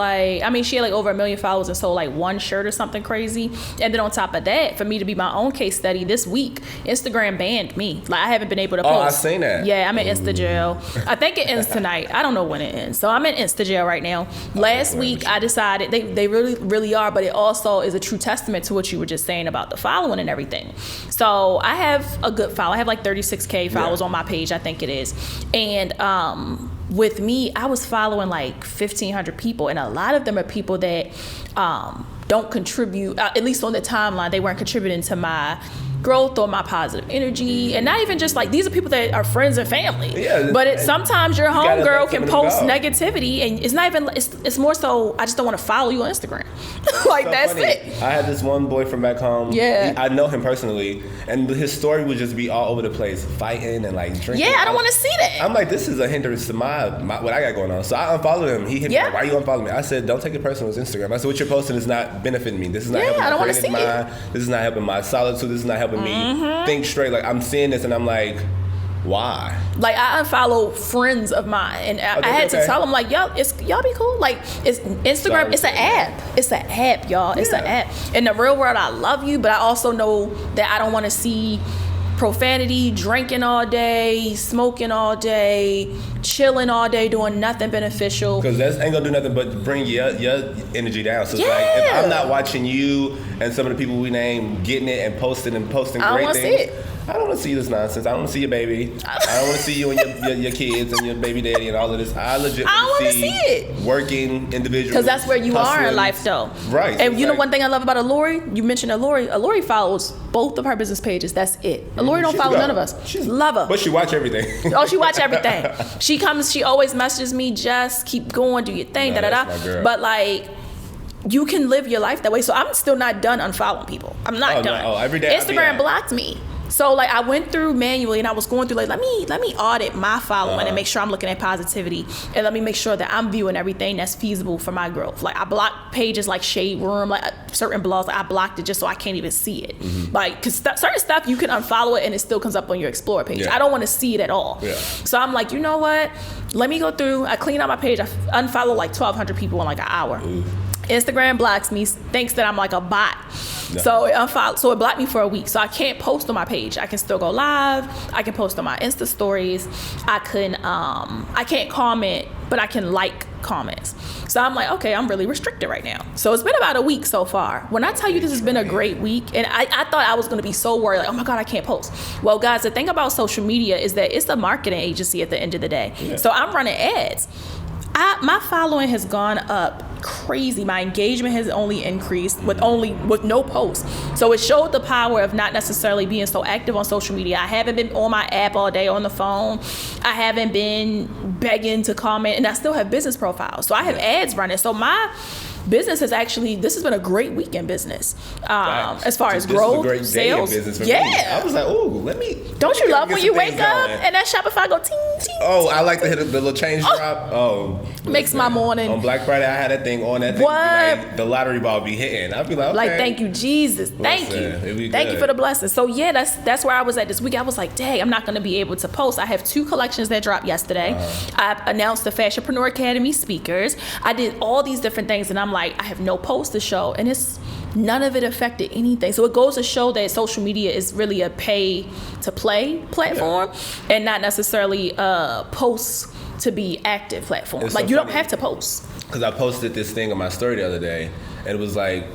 [SPEAKER 1] she had like over 1 million followers and sold like one shirt or something crazy. And then on top of that, for me to be my own case study this week, Instagram banned me. Like I haven't been able to post.
[SPEAKER 2] Oh, I seen that.
[SPEAKER 1] Yeah, I'm in Insta jail. I think it ends tonight. I don't know when it ends. So I'm in Insta jail right now. Last week, I decided they really, really are, but it also is a true testament to what you were just saying about the following and everything. So I have a good follow. I have like 36K followers on my page, I think it is. And with me, I was following like 1,500 people, and a lot of them are people that don't contribute, at least on the timeline, they weren't contributing to my growth or my positive energy. And not even just like, these are people that are friends and family. Yeah, but sometimes your homegirl can post negativity, and it's not even, it's more so, I just don't want to follow you on Instagram. Like, so that's funny. It.
[SPEAKER 2] I had this one boyfriend back home. Yeah. I know him personally, and his story would just be all over the place, fighting and like drinking.
[SPEAKER 1] Yeah, I don't want to see that.
[SPEAKER 2] I'm like, this is a hindrance to my what I got going on. So I unfollowed him. He hit me like, why you unfollow me? I said, don't take it personal. It's Instagram. I said, what you're posting is not benefiting me. This is not helping
[SPEAKER 1] I don't want to see
[SPEAKER 2] it. This is not helping my solitude. This is not helping me think straight. Like, I'm seeing this and I'm like, why? Like, I unfollow friends of mine, and I had to tell them, like, y'all be cool. Like, it's Instagram. It's an app. It's an app, y'all. It's an app. In the real world, I love you, but I also know that I don't want to see profanity, drinking all day, smoking all day, chilling all day, doing nothing beneficial. Because that ain't gonna do nothing but bring your energy down. So it's like, if I'm not watching you and some of the people we name getting it and posting great things, I don't want to see this nonsense. I don't want to see your baby. I don't want to see you and your kids and your baby daddy and all of this. I legit want to see it. Working individuals. Because that's where you are in life, though. Right. And you know one thing I love about Alori? You mentioned Alori. Alori follows both of her business pages. That's it. Alori don't follow none of us. She's love her. But she watch everything. Oh, she watch everything. She comes. She always messages me. Just keep going. Do your thing. But like, you can live your life that way. So I'm still not done unfollowing people. I'm not done. No. Every day Instagram blocked me. So like, I went through manually and I was going through like, let me audit my following and make sure I'm looking at positivity, and let me make sure that I'm viewing everything that's feasible for my growth. Like, I blocked pages like Shade Room, like certain blogs, like I blocked it just so I can't even see it. Like, cause certain stuff you can unfollow it and it still comes up on your Explore page. I don't want to see it at all. So I'm like, you know what? Let me go through, I clean out my page. I unfollow like 1,200 people in like an hour.
[SPEAKER 1] Instagram blocks me, thinks that I'm like a bot.
[SPEAKER 2] No.
[SPEAKER 1] So it blocked me for a week. So I can't post on my page. I can still go live. I can post on my Insta stories. I can't comment, but I can like comments. So I'm like, okay, I'm really restricted right now. So it's been about a week so far. When I tell you this has been a great week, and I thought I was going to be so worried, like, oh my God, I can't post. Well, guys, the thing about social media is that it's a marketing agency at the end of the day. Yeah. So I'm running ads. My following has gone up crazy. My engagement has only increased with no posts. So it showed the power of not necessarily being so active on social media. I haven't been on my app all day on the phone. I haven't been begging to comment, and I still have business profiles. So I have ads running. So my business has this has been a great week in business. As far as growth, sales. Yeah.
[SPEAKER 2] Me. I was like, oh, let me.
[SPEAKER 1] Don't you love when you wake up and that Shopify go ting, ting,
[SPEAKER 2] oh, I like to hit the little change drop. Oh.
[SPEAKER 1] Makes my morning.
[SPEAKER 2] On Black Friday, I had that thing on that thing. Like, the lottery ball be hitting. I'd be like, okay.
[SPEAKER 1] Like, thank you, Jesus. Thank you. Thank you for the blessing. So yeah, that's where I was at this week. I was like, dang, I'm not going to be able to post. I have 2 collections that dropped yesterday. I announced the Fashionpreneur Academy speakers. I did all these different things, and I'm like, I have no post to show, and none of it affected anything. So it goes to show that social media is really a pay to play platform, and not necessarily a post to be active platform. It's like, you don't have to post.
[SPEAKER 2] Because I posted this thing on my story the other day, and it was like,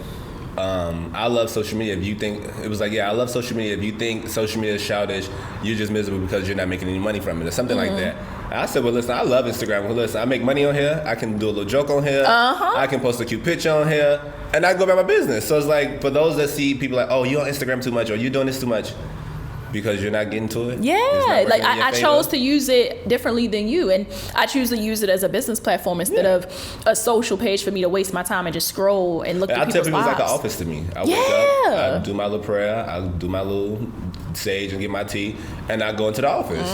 [SPEAKER 2] I love social media. If you think, it was like, yeah, I love social media. If you think social media is childish, you're just miserable because you're not making any money from it, or something like that. And I said, well, listen, I love Instagram. Well, listen, I make money on here. I can do a little joke on here. I can post a cute picture on here, and I go about my business. So it's like, for those that see people like, oh, you're on Instagram too much, or you're doing this too much, because you're not getting to it?
[SPEAKER 1] Yeah, like I chose to use it differently than you, and I choose to use it as a business platform instead of a social page for me to waste my time and just scroll and look at people's lives. I tell people it's like an office
[SPEAKER 2] to me. I wake up, I do my little prayer, I do my little sage and get my tea, and I go into the office.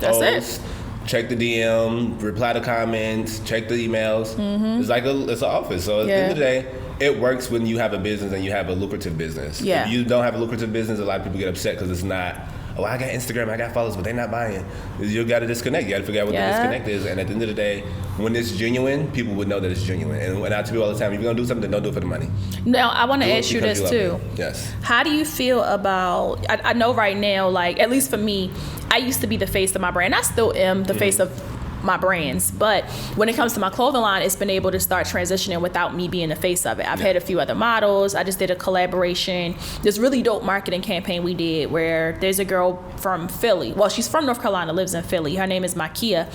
[SPEAKER 1] That's it.
[SPEAKER 2] Check the DM, reply to comments, check the emails. It's like it's an office. So at the end of the day, it works when you have a business and you have a lucrative business. If you don't have a lucrative business, a lot of people get upset because it's not, oh, I got Instagram, I got followers, but they're not buying. You got to disconnect. You got to figure out what the disconnect is. And at the end of the day, when it's genuine, people would know that it's genuine. And I tell people all the time, if you're going to do something, don't do it for the money.
[SPEAKER 1] Now, I want to ask you this too.
[SPEAKER 2] Yes.
[SPEAKER 1] How do you feel about, I know right now, like, at least for me, I used to be the face of my brand. I still am the face of my brands, but when it comes to my clothing line, it's been able to start transitioning without me being the face of it. I've had a few other models. I just did a collaboration, this really dope marketing campaign we did where there's a girl from Philly. Well, she's from North Carolina, lives in Philly. Her name is Makia,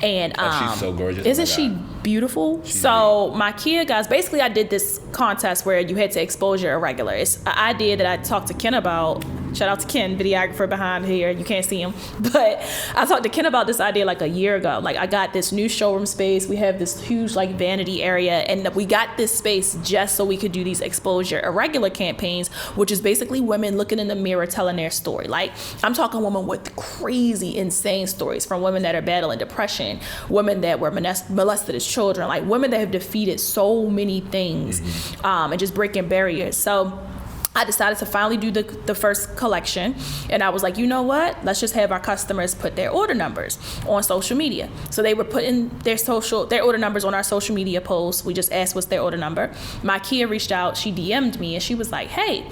[SPEAKER 1] and
[SPEAKER 2] she's so gorgeous.
[SPEAKER 1] Isn't she beautiful? So Makia, guys, basically I did this contest where you had to expose your irregular. It's an idea that I talked to Ken about. Shout out to Ken, videographer behind here. You can't see him. But I talked to Ken about this idea like a year ago. Like, I got this new showroom space. We have this huge like vanity area. And we got this space just so we could do these exposure irregular campaigns, which is basically women looking in the mirror telling their story. Like, I'm talking women with crazy, insane stories, from women that are battling depression, women that were molested as children, like women that have defeated so many things, and just breaking barriers. So I decided to finally do the first collection, and I was like, you know what? Let's just have our customers put their order numbers on social media. So they were putting their order numbers on our social media posts. We just asked what's their order number. My Kia reached out, she DM'd me, and she was like, hey,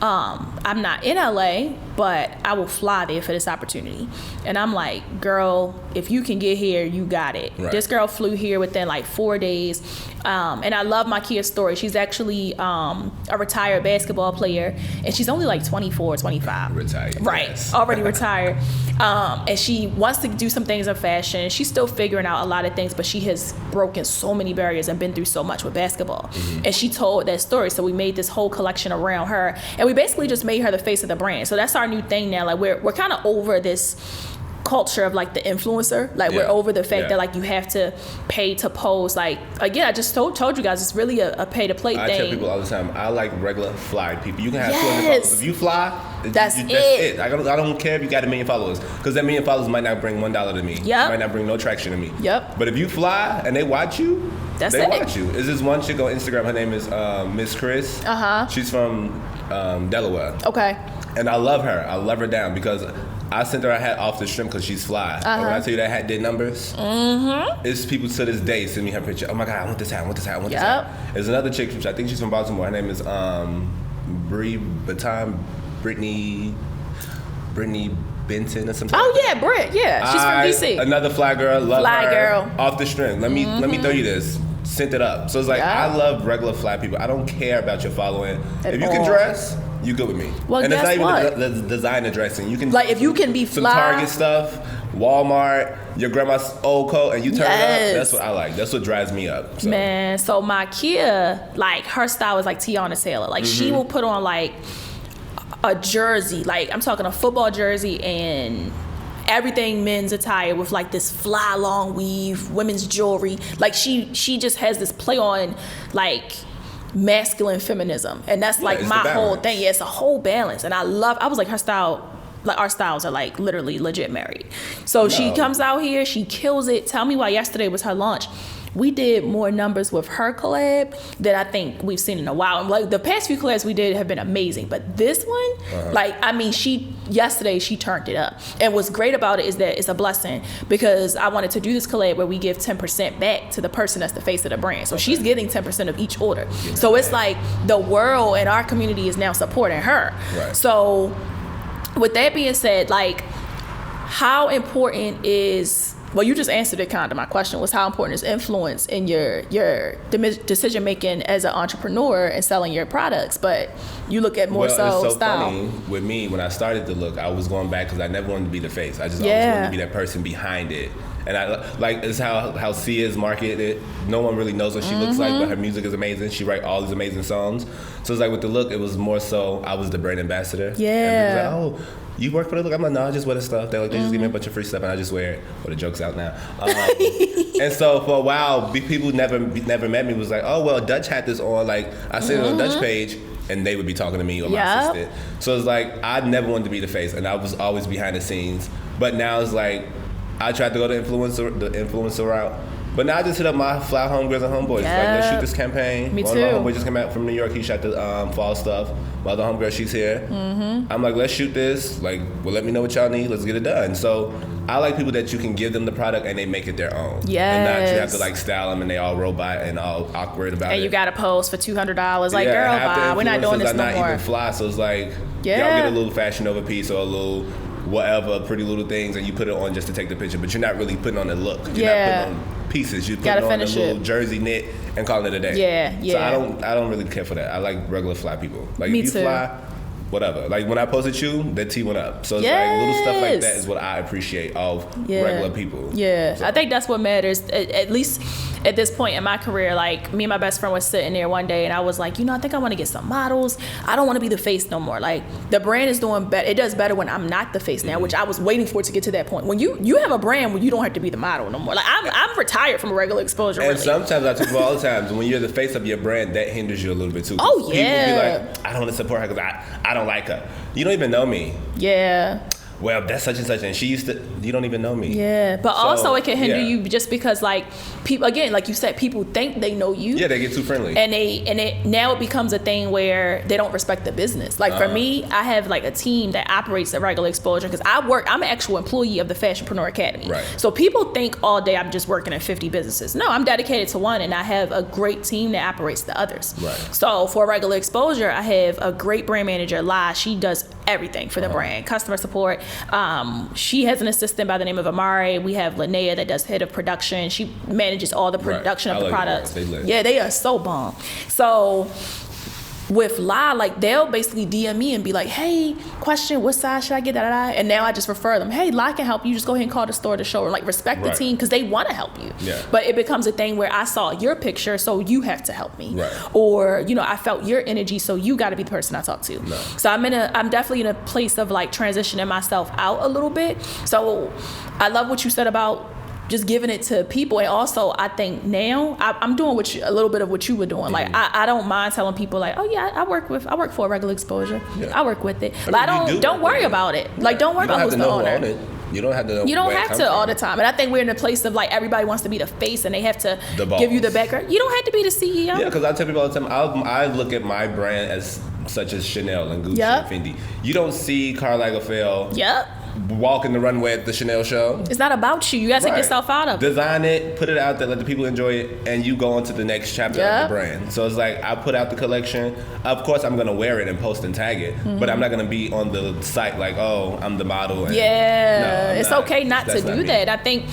[SPEAKER 1] I'm not in LA, but I will fly there for this opportunity. And I'm like, girl, if you can get here, you got it. Right. This girl flew here within like 4 days. And I love my Kia story. She's actually a retired basketball player, and she's only like 24, 25.
[SPEAKER 2] Retired.
[SPEAKER 1] Right. Yes. Already retired. And she wants to do some things in fashion. She's still figuring out a lot of things, but she has broken so many barriers and been through so much with basketball. And she told that story. So we made this whole collection around her, and we basically just made her the face of the brand. So that's our new thing now. Like, we're kind of over this culture of like the influencer. Like, we're over the fact that like you have to pay to pose. Like, again, I just told you guys, it's really a pay to play thing.
[SPEAKER 2] I tell people all the time, I like regular fly people. You can have 200 followers. If you fly,
[SPEAKER 1] that's it.
[SPEAKER 2] I don't care if you got 1 million followers, because that 1 million followers might not bring $1 to me. It might not bring no traction to me. But if you fly and they watch you, they watch you. Is this one chick on Instagram? Her name is Miss Chris. She's from Delaware.
[SPEAKER 1] Okay.
[SPEAKER 2] And I love her. I love her down, because I sent her a hat off the shrimp because she's fly. And when I tell you that hat did numbers, it's people to this day send me her picture. Oh my God, I want this hat, I want this hat, I want this hat. There's another chick, I think she's from Baltimore. Her name is Brittany Benton or something.
[SPEAKER 1] Oh yeah, Britt. Yeah, she's from DC.
[SPEAKER 2] Another fly girl. Love
[SPEAKER 1] fly
[SPEAKER 2] her.
[SPEAKER 1] Girl.
[SPEAKER 2] Off the string. Let me throw you this. Sent it up. So it's like I love regular fly people. I don't care about your following. If you can dress, you good with me.
[SPEAKER 1] Well,
[SPEAKER 2] and
[SPEAKER 1] guess
[SPEAKER 2] it's not even
[SPEAKER 1] what?
[SPEAKER 2] the designer dressing. You can
[SPEAKER 1] like if you can be
[SPEAKER 2] some
[SPEAKER 1] fly.
[SPEAKER 2] Target stuff, Walmart, your grandma's old coat, and you turn it up. That's what I like. That's what drives me up. So.
[SPEAKER 1] Man, so my Kia, like her style is like Tiana Taylor. Like she will put on like a jersey, like I'm talking a football jersey and everything men's attire with like this fly long weave, women's jewelry. Like she just has this play on like masculine feminism, and that's like my whole thing. Yeah, it's a whole balance, and I was like her style. Like our styles are like literally legit married. So she comes out here, she kills it. Tell me why yesterday was her launch. We did more numbers with her collab than I think we've seen in a while. And like the past few collabs we did have been amazing, but this one, like I mean, yesterday she turned it up. And what's great about it is that it's a blessing because I wanted to do this collab where we give 10% back to the person that's the face of the brand. So she's getting 10% of each order. So it's like the world and our community is now supporting her.
[SPEAKER 2] Right.
[SPEAKER 1] So with that being said, like how important is, well, you just answered it kind of. My question was how important is influence in your decision making as an entrepreneur and selling your products? But you look at more
[SPEAKER 2] it's so
[SPEAKER 1] style.
[SPEAKER 2] Funny with me when I started the look, I was going back because I never wanted to be the face. I just always wanted to be that person behind it. And I like it's how Sia's marketed it. No one really knows what she looks like, but her music is amazing. She writes all these amazing songs. So it's like with the look, it was more so I was the brand ambassador.
[SPEAKER 1] Yeah.
[SPEAKER 2] And people was like, oh, you work for the look? I'm like, no, I just wear the stuff. They're like, they just give me a bunch of free stuff and I just wear it. Well, the joke's out now. And so for a while, people never met me. Was like, oh well, Dutch had this on. Like I see it on the Dutch page. And they would be talking to me or my assistant. So it's like I never wanted to be the face, and I was always behind the scenes. But now it's like I tried to go the influencer route. But now I just hit up my fly homegirls and homeboys. Like, let's shoot this campaign.
[SPEAKER 1] Me too.
[SPEAKER 2] One of my homeboys just came out from New York. He shot the fall stuff. My other homegirl, she's here. I'm like, let's shoot this. Like, well, let me know what y'all need. Let's get it done. So I like people that you can give them the product and they make it their own.
[SPEAKER 1] Yes.
[SPEAKER 2] And not you have to like style them and they all robot and all awkward about it.
[SPEAKER 1] And you got to pose for $200. Like, girl, bye. We're not doing this no more.
[SPEAKER 2] Not even fly. So it's like, y'all get a little Fashion Nova piece or a little whatever, pretty little things, and you put it on just to take the picture, but you're not really putting on a look. You're not putting on pieces. You're putting on a little jersey knit and calling it a day. So I don't really care for that. I like regular fly people. Like if you fly, whatever. Like when I posted you, that T went up. So it's like little stuff like that is what I appreciate of regular people. Yeah. So I
[SPEAKER 1] think that's what matters. At least at this point in my career, like me and my best friend was sitting there one day and I was like, I think I want to get some models. I don't want to be the face no more. Like the brand is doing better. It does better when I'm not the face now, which I was waiting for it to get to that point. When you have a brand where you don't have to be the model no more. Like I'm retired from regular exposure.
[SPEAKER 2] And sometimes I talk about all the times when you're the face of your brand, that hinders you a little bit too.
[SPEAKER 1] Oh yeah.
[SPEAKER 2] People be like, I don't want to support her because I don't like her. You don't even know me.
[SPEAKER 1] Yeah.
[SPEAKER 2] Well, that's such and such, and she used to. You don't even know me.
[SPEAKER 1] Yeah, but also it can hinder you just because, like, people again, like you said, people think they know you.
[SPEAKER 2] Yeah, they get too friendly,
[SPEAKER 1] and now it becomes a thing where they don't respect the business. Like for me, I have like a team that operates at regular exposure because I'm an actual employee of the Fashionpreneur Academy.
[SPEAKER 2] Right.
[SPEAKER 1] So people think all day I'm just working at 50 businesses. No, I'm dedicated to one, and I have a great team that operates the others.
[SPEAKER 2] Right.
[SPEAKER 1] So for regular exposure, I have a great brand manager, La. She does everything for the brand, customer support. She has an assistant by the name of Amari. We have Linnea that does head of production. She manages all the production of the products. They are so bomb. So with La, like they'll basically DM me and be like, hey, question, what size should I get? And now I just refer them. Hey, La can help you. Just go ahead and call the store to show her. Like respect the team because they want to help you. Yeah. But it becomes a thing where I saw your picture, so you have to help me.
[SPEAKER 2] Right.
[SPEAKER 1] Or I felt your energy, so you got to be the person I talk to.
[SPEAKER 2] No.
[SPEAKER 1] So I'm definitely in a place of like transitioning myself out a little bit. So I love what you said about just giving it to people. And also I think now I'm doing a little bit of what you were doing. Like I don't mind telling people like, oh yeah, I work for a regular exposure. Yeah. I work with it. Don't worry about it. Like don't worry about who's the owner.
[SPEAKER 2] You don't have to know.
[SPEAKER 1] You don't have to all the time. And I think we're in a place of like everybody wants to be the face and they have to give you the background. You don't have to be the CEO.
[SPEAKER 2] Yeah, because I tell people all the time, I look at my brand as such as Chanel and Gucci and Fendi. You don't see Karl Lagerfeld walking the runway at the Chanel show.
[SPEAKER 1] It's not about you. You gotta take yourself out of it.
[SPEAKER 2] Design it, put it out there, let the people enjoy it, and you go on to the next chapter of the brand. So it's like, I put out the collection. Of course, I'm gonna wear it and post and tag it, but I'm not gonna be on the site like, oh, I'm the model. And
[SPEAKER 1] it's okay not to do that. I think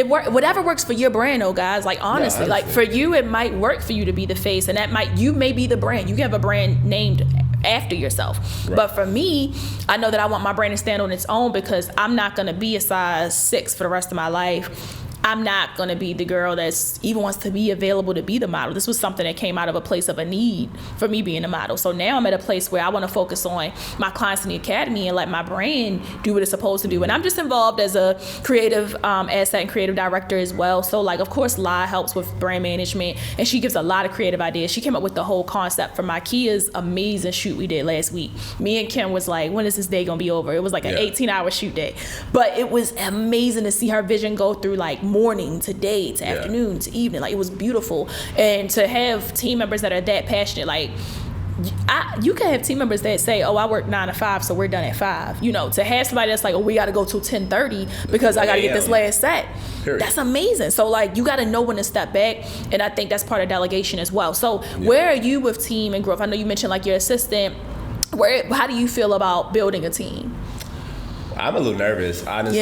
[SPEAKER 1] whatever works for your brand, guys. Like, honestly, like for you, it might work for you to be the face, and you may be the brand. You have a brand named after yourself. Right. But for me, I know that I want my brand to stand on its own, because I'm not going to be a size 6 for the rest of my life. I'm not going to be the girl that's even wants to be available to be the model. This was something that came out of a place of a need for me being a model. So now I'm at a place where I want to focus on my clients in the academy and let my brand do what it's supposed to do. And I'm just involved as a creative asset and creative director as well. So, like, of course, Lai helps with brand management, and she gives a lot of creative ideas. She came up with the whole concept for my Kia's amazing shoot we did last week. Me and Kim was like, when is this day going to be over? It was like an 18-hour shoot day. But it was amazing to see her vision go through, like, morning to day to afternoon to evening. Like, it was beautiful. And to have team members that are that passionate, like, you can have team members that say, oh, I work 9 to 5, so we're done at 5. You know, to have somebody that's like, oh, we got to go till 10:30 because I got to get this last set. Period. That's amazing. So, like, you got to know when to step back, and I think that's part of delegation as well. So where are you with team and growth? I know you mentioned, like, your assistant. How do you feel about building a team?
[SPEAKER 2] I'm a little nervous, honestly.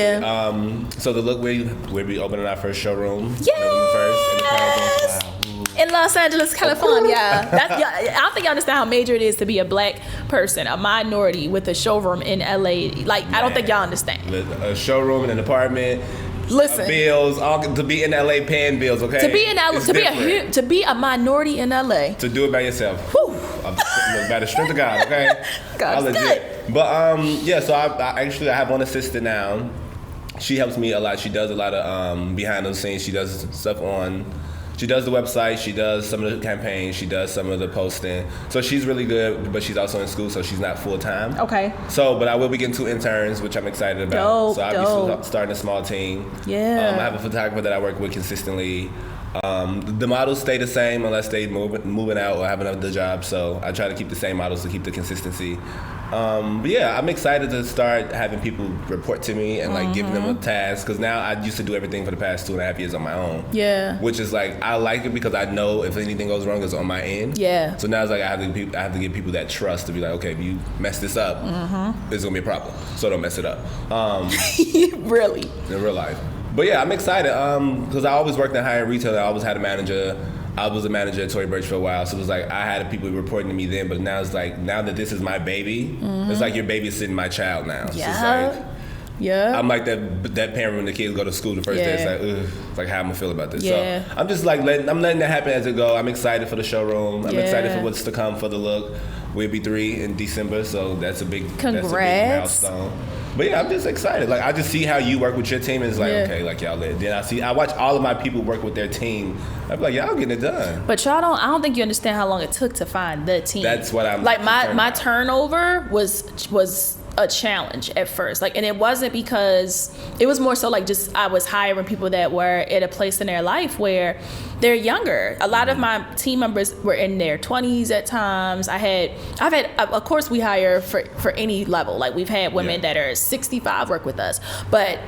[SPEAKER 2] So the Looke, we'll be opening our first showroom.
[SPEAKER 1] Yes! In Los Angeles, California. I don't think you understand how major it is to be a black person, a minority with a showroom in LA. Like, I don't think y'all understand.
[SPEAKER 2] A showroom in an apartment.
[SPEAKER 1] Listen,
[SPEAKER 2] bills, to be in LA paying bills, okay?
[SPEAKER 1] To be in LA, to be a minority in LA.
[SPEAKER 2] To do it by yourself.
[SPEAKER 1] Whew.
[SPEAKER 2] By the strength of God, okay?
[SPEAKER 1] God's good.
[SPEAKER 2] But so I have one assistant now. She helps me a lot. She does a lot of behind the scenes. She does stuff she does the website, she does some of the campaigns, she does some of the posting. So she's really good, but she's also in school, so she's not full time.
[SPEAKER 1] Okay.
[SPEAKER 2] So, but I will be getting 2 interns, which I'm excited about. So I'll be starting a small team.
[SPEAKER 1] Yeah.
[SPEAKER 2] I have a photographer that I work with consistently. The models stay the same unless they moving out or have another job. So I try to keep the same models to keep the consistency. But yeah, I'm excited to start having people report to me and like giving them a task, because now I used to do everything for the past 2.5 years on my own. Yeah. Which is like, I like it because I know if anything goes wrong, it's on my end. Yeah. So now it's like I have to give people that trust to be like, okay, if you mess this up, it's gonna be a problem. So don't mess it up.
[SPEAKER 1] Really.
[SPEAKER 2] In real life. But yeah, I'm excited because I always worked in high-end retail. I always had a manager. I was a manager at Tory Burch for a while, so it was like I had people reporting to me then. But now it's like, now that this is my baby, it's like you're babysitting my child now.
[SPEAKER 1] Yeah.
[SPEAKER 2] So it's like, I'm like that parent when the kids go to school the first day. It's like, ugh, it's like how I'm gonna feel about this. So I'm just like I'm letting that happen as it go. I'm excited for the showroom. I'm excited for what's to come for the Looke. We'll be 3 in December, so that's a big milestone. But yeah, I'm just excited. Like, I just see how you work with your team, and it's like, okay, like y'all lit. Then I watch all of my people work with their team. I'm like, y'all getting it done.
[SPEAKER 1] But I don't think you understand how long it took to find the team.
[SPEAKER 2] That's what I'm
[SPEAKER 1] like. My turnover was a challenge at first. Like, and it wasn't because it was more so like just I was hiring people that were at a place in their life where they're younger. A lot of my team members were in their 20s at times. I've had, of course, we hire for any level. Like, we've had women that are 65 work with us, but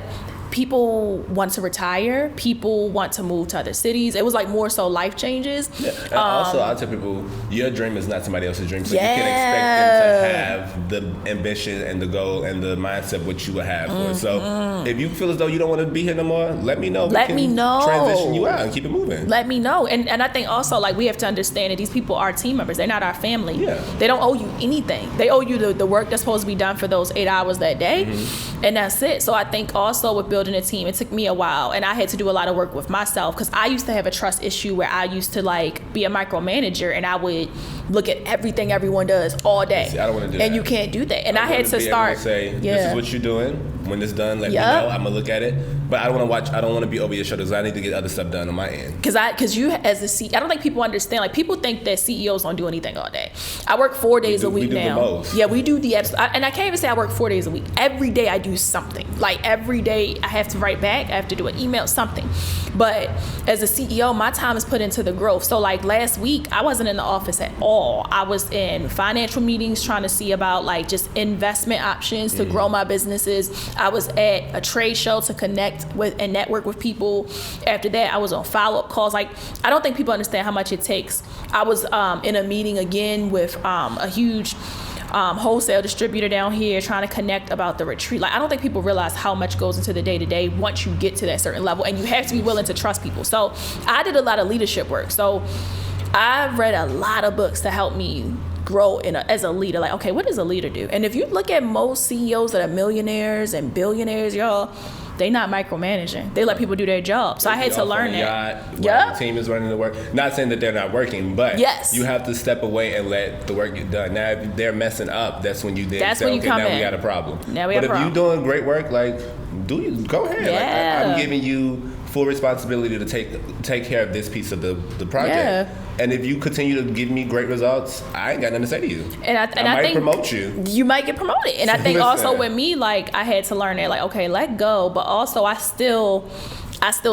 [SPEAKER 1] people want to retire. People want to move to other cities. It was like more so life changes.
[SPEAKER 2] Yeah. And also, I tell people, your dream is not somebody else's dream. So you can expect them to have the ambition and the goal and the mindset what you would have for it. So if you feel as though you don't want to be here no more, let me know.
[SPEAKER 1] Let me know.
[SPEAKER 2] Transition you out and keep it moving.
[SPEAKER 1] Let me know. And I think also, like, we have to understand that these people are team members. They're not our family. Yeah. They don't owe you anything. They owe you the work that's supposed to be done for those 8 hours that day. And that's it. So I think also with building a team, it took me a while, and I had to do a lot of work with myself, because I used to have a trust issue where I used to like be a micromanager, and I would look at everything everyone does all day.
[SPEAKER 2] See, I don't want to do
[SPEAKER 1] and
[SPEAKER 2] that.
[SPEAKER 1] You can't do that. And I had to start
[SPEAKER 2] say, this is what you're doing. When it's done, let me know. I'm gonna look at it. But I don't want to I don't want to be over your shoulders. I need to get other stuff done on my end. Because you as a CEO, I don't think people understand. Like, people think that CEOs don't do anything all day. I work 4 days a week now. We do the most. Yeah, we do the and I can't even say I work 4 days a week. Every day I do something. Like, every day I have to write back. I have to do an email, something.
[SPEAKER 1] But as a CEO, my time is put into the growth. So like last week, I wasn't in the office at all. I was in financial meetings trying to see about like just investment options to grow my businesses. I was at a trade show to connect with and network with people. After that, I was on follow-up calls. Like, I don't think people understand how much it takes. I was in a meeting again with a huge wholesale distributor down here trying to connect about the retreat. Like, I don't think people realize how much goes into the day-to-day once you get to that certain level, and you have to be willing to trust people. So I did a lot of leadership work. So I read a lot of books to help me grow as a leader. Like, okay, what does a leader do? And if you look at most CEOs that are millionaires and billionaires, y'all, they not micromanaging. They let people do their job. So I had to learn that.
[SPEAKER 2] The team is running the work. Not saying that they're not working, but you have to step away and let the work get done. Now, if they're messing up, that's when you say, okay, now we got a problem. But if you're doing great work, like, go ahead.
[SPEAKER 1] Yeah.
[SPEAKER 2] Like, I'm giving you full responsibility to take care of this piece of the project. Yeah. And if you continue to give me great results, I ain't got nothing to say to you. And I might think promote you.
[SPEAKER 1] You might get promoted. And I think also with me, like, I had to learn that, like, okay, let go. But also I still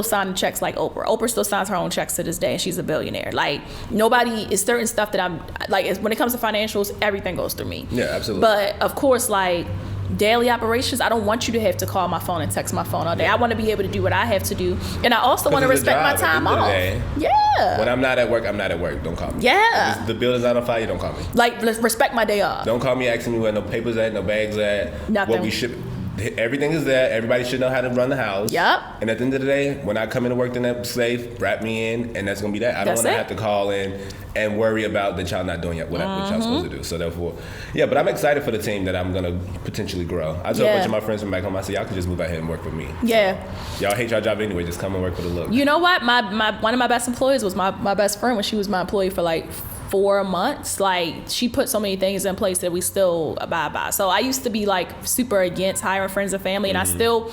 [SPEAKER 1] sign checks like Oprah. Oprah still signs her own checks to this day, and she's a billionaire. Like, nobody is certain stuff that I'm like, when it comes to financials, everything goes through me.
[SPEAKER 2] Yeah, absolutely.
[SPEAKER 1] But of course, like, daily operations, I don't want you to have to call my phone and text my phone all day. I want to be able to do what I have to do, and I also want to respect my time off. Yeah.
[SPEAKER 2] When I'm not at work, I'm not at work. Don't call me.
[SPEAKER 1] Yeah.
[SPEAKER 2] If the building's not on fire, don't call me.
[SPEAKER 1] Like, respect my day off.
[SPEAKER 2] Don't call me asking me where no papers at, no bags at,
[SPEAKER 1] nothing.
[SPEAKER 2] What we ship. Everything is there. Everybody should know how to run the house.
[SPEAKER 1] Yep.
[SPEAKER 2] And at the end of the day, when I come into work, then that's safe, wrap me in, and that's gonna be that. I don't want to have to call in and worry about that y'all not doing yet what y'all supposed to do. So therefore, but I'm excited for the team that I'm gonna potentially grow. I told a bunch of my friends from back home, I said, y'all can just move out here and work with me.
[SPEAKER 1] Yeah.
[SPEAKER 2] So, y'all hate your job anyway, just come and work with a Looke.
[SPEAKER 1] You know what? My one of my best employees was my best friend when she was my employee for like 4 months. Like, she put so many things in place that we still abide by. So I used to be like super against hiring friends and family, and I still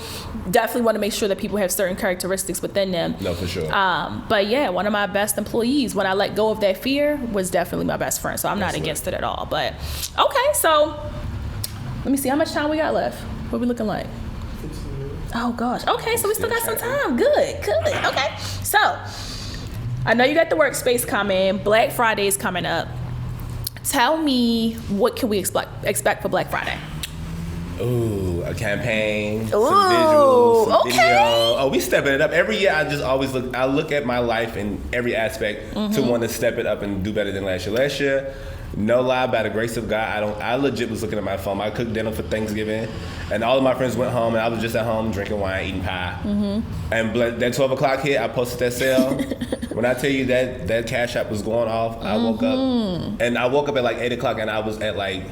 [SPEAKER 1] definitely want to make sure that people have certain characteristics within them.
[SPEAKER 2] No, for sure.
[SPEAKER 1] But yeah, one of my best employees, when I let go of that fear, was definitely my best friend. So I'm not against it at all. But okay, so let me see how much time we got left. What we looking like?
[SPEAKER 3] 15 minutes.
[SPEAKER 1] Oh gosh. Okay, so we still got some time. Good. Okay, so I know you got the workspace coming. Black Friday is coming up. Tell me, what can we expect for Black Friday?
[SPEAKER 2] Ooh, a campaign, some visuals, some video. Oh, we stepping it up. Every year I just always look at my life in every aspect to want to step it up and do better than last year. Last year, no lie, by the grace of God, I legit was looking at my phone. I cooked dinner for Thanksgiving, and all of my friends went home, and I was just at home drinking wine, eating pie. And that 12 o'clock hit, I posted that sale. When I tell you that Cash App was going off, I woke up, and I woke up at like 8 o'clock, and I was at like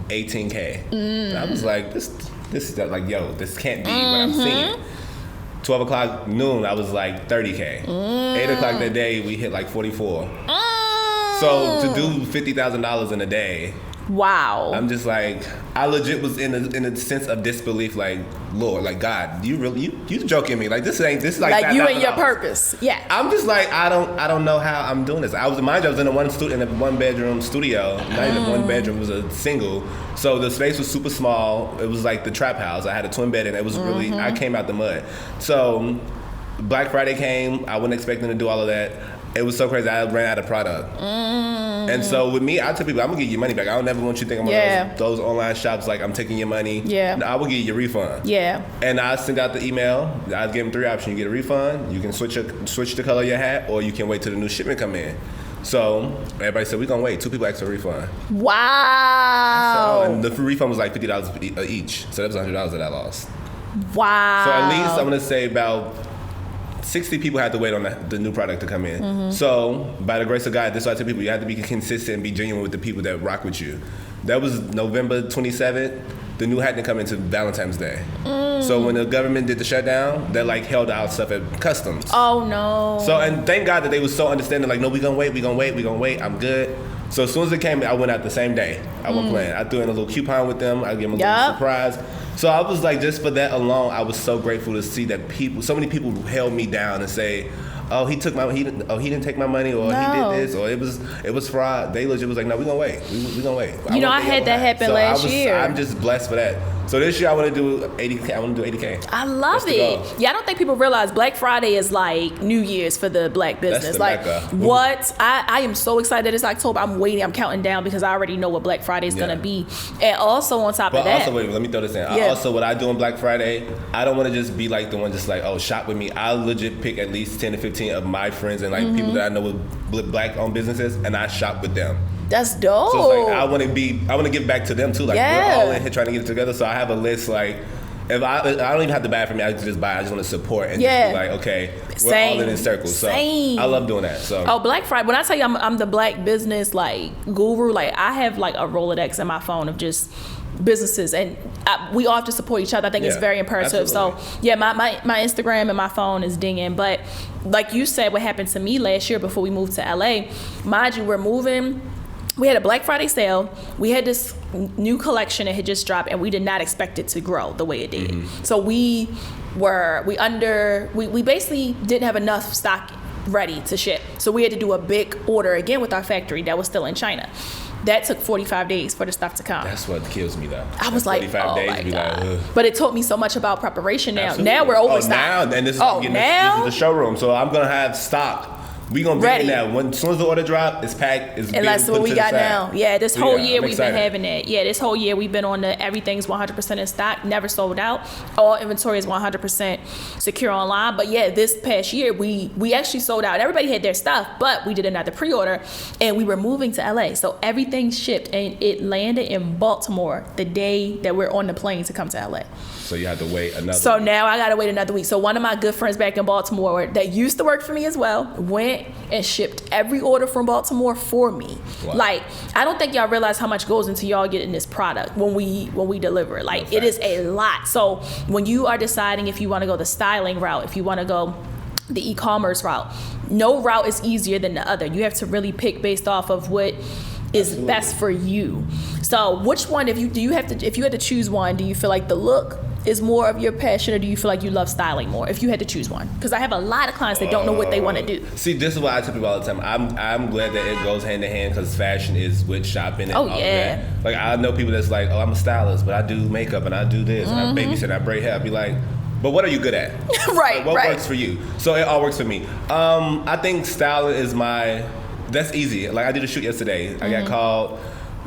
[SPEAKER 2] 18K. And I was like, this is like, yo, this can't be what I'm seeing. 12 o'clock noon, I was like 30K. 8 o'clock that day, we hit like 44. So to do $50,000 in a day,
[SPEAKER 1] wow!
[SPEAKER 2] I'm just like, I legit was in a sense of disbelief, like, Lord, like, God, you joking me? Like, this is like
[SPEAKER 1] you and your purpose. Yeah.
[SPEAKER 2] I'm just like, I don't know how I'm doing this. I was in a one bedroom studio. Not even one bedroom, it was a single. So the space was super small. It was like the trap house. I had a twin bed, and it was really, I came out the mud. So Black Friday came. I wasn't expecting to do all of that. It was so crazy. I ran out of product. And so with me, I tell people, I'm going to give you money back. I don't never want you to think I'm one of those online shops like I'm taking your money.
[SPEAKER 1] Yeah.
[SPEAKER 2] No, I will give you your refund.
[SPEAKER 1] Yeah.
[SPEAKER 2] And I send out the email. I give them 3 options. You get a refund, you can switch the color of your hat, or you can wait till the new shipment come in. So everybody said, we're going to wait. 2 people asked for a refund.
[SPEAKER 1] Wow.
[SPEAKER 2] So, and the refund was like $50 each. So that was $100 that I lost.
[SPEAKER 1] Wow.
[SPEAKER 2] So at least I'm going to say about 60 people had to wait on the new product to come in. So by the grace of God, this is why I tell people, you have to be consistent and be genuine with the people that rock with you. That was November 27th. The new hat didn't come into Valentine's Day. So when the government did the shutdown, they like held out stuff at customs.
[SPEAKER 1] Oh no.
[SPEAKER 2] So, and thank God that they were so understanding, like, no, we're gonna wait, I'm good. So as soon as it came, I went out the same day. I wasn't playing. I threw in a little coupon with them. I gave them a little surprise. So I was like, just for that alone, I was so grateful to see that so many people held me down and say, oh, he didn't take my money, or he did this, or it was fraud. They legit was like, no, we're gonna wait. We're gonna wait.
[SPEAKER 1] I had that happen last year.
[SPEAKER 2] I'm just blessed for that. So this year I want to do 80K. I want to do 80K.
[SPEAKER 1] I love it. Yeah, I don't think people realize Black Friday is like New Year's for the Black business.
[SPEAKER 2] That's the
[SPEAKER 1] like
[SPEAKER 2] Mecca.
[SPEAKER 1] what? I am so excited it's October. I'm waiting. I'm counting down because I already know what Black Friday is gonna be. And also on top of that,
[SPEAKER 2] also wait, let me throw this in.
[SPEAKER 1] Yeah.
[SPEAKER 2] Also, what I do on Black Friday, I don't want to just be like the one just like, oh, shop with me. I legit pick at least 10 to 15 of my friends and like people that I know with Black-owned busises, and I shop with them.
[SPEAKER 1] that's dope.
[SPEAKER 2] So it's like I want to give back to them too. Like we're all in here trying to get it together. So I have a list like. If I don't even have to buy it for me, I can just buy it. I just want to support and just be like, okay, we're all in this circle. So I love doing that. So
[SPEAKER 1] Black Friday. When I tell you I'm the Black business like guru, like I have like a Rolodex in my phone of just businesses, and we all have to support each other. I think it's very imperative.
[SPEAKER 2] Absolutely.
[SPEAKER 1] So yeah, my Instagram and my phone is dinging. But like you said, what happened to me last year before we moved to LA, mind you, we're moving. We had a Black Friday sale. We had this new collection that had just dropped, and we did not expect it to grow the way it did. So we basically didn't have enough stock ready to ship. So we had to do a big order again with our factory that was still in China. That took 45 days for the stuff to come.
[SPEAKER 2] That's what kills me though.
[SPEAKER 1] I was like,
[SPEAKER 2] 45 days
[SPEAKER 1] my
[SPEAKER 2] be
[SPEAKER 1] God.
[SPEAKER 2] like,
[SPEAKER 1] But it taught me so much about preparation now.
[SPEAKER 2] Absolutely.
[SPEAKER 1] Now we're overstocked.
[SPEAKER 2] Now, and this is this is the showroom. So I'm gonna have stock. We gonna be in there. As soon as the order drop, it's packed.
[SPEAKER 1] And that's what we got now. Yeah, this whole year we've been having that. Yeah, this whole year we've been on the everything's 100% in stock, never sold out. All inventory is 100% secure online. But yeah, this past year we actually sold out. Everybody had their stuff, but we did another pre-order, and we were moving to LA. So everything shipped, and it landed in Baltimore the day that we're on the plane to come to LA.
[SPEAKER 2] So you have to wait another
[SPEAKER 1] So
[SPEAKER 2] week.
[SPEAKER 1] now I gotta wait another week. So one of my good friends back in Baltimore that used to work for me as well went and shipped every order from Baltimore for me.
[SPEAKER 2] Wow.
[SPEAKER 1] Like, I don't think y'all realize how much goes into y'all getting this product when we deliver it. Like, it is a lot. So when you are deciding if you want to go the styling route, if you want to go the e-commerce route, no route is easier than the other. You have to really pick based off of what is best for you. So which one, if you had to choose one, do you feel like the look is more of your passion, or do you feel like you love styling more? If you had to choose one, because I have a lot of clients that don't know what they want to do.
[SPEAKER 2] See, this is what I tell people all the time. I'm glad that it goes hand in hand because fashion is with shopping. And all of that. Like I know people that's like, oh, I'm a stylist, but I do makeup and I do this and I babysit, I braid hair. I'd be like, but what are you good at?
[SPEAKER 1] Right.
[SPEAKER 2] Like, what works for you? So it all works for me. I think styling is that's easy. Like I did a shoot yesterday. I got called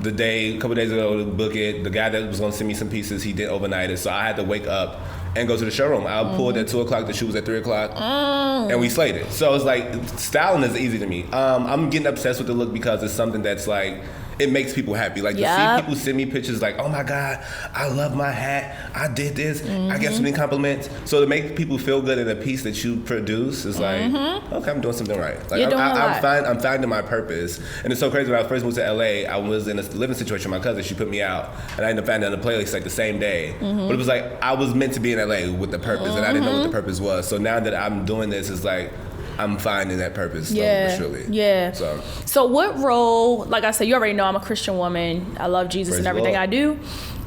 [SPEAKER 2] a couple days ago to book it. The guy that was gonna send me some pieces, he did overnight it, so I had to wake up and go to the showroom. I pulled at 2:00, the shoot was at 3:00, and we slayed it. So it's like, styling is easy to me. I'm getting obsessed with the look because it's something that's like, it makes people happy. Like to see people send me pictures like, oh my God, I love my hat. I did this. I get so many compliments. So to make people feel good in a piece that you produce is like, okay, I'm doing something right. Like I'm finding my purpose. And it's so crazy. When I first moved to LA, I was in a living situation with my cousin. She put me out, and I ended up finding a playlist like the same day. But it was like I was meant to be in LA with the purpose, and I didn't know what the purpose was. So now that I'm doing this, it's like I'm finding that purpose surely.
[SPEAKER 1] Yeah. So what role, like I said, you already know I'm a Christian woman. I love Jesus and everything I do.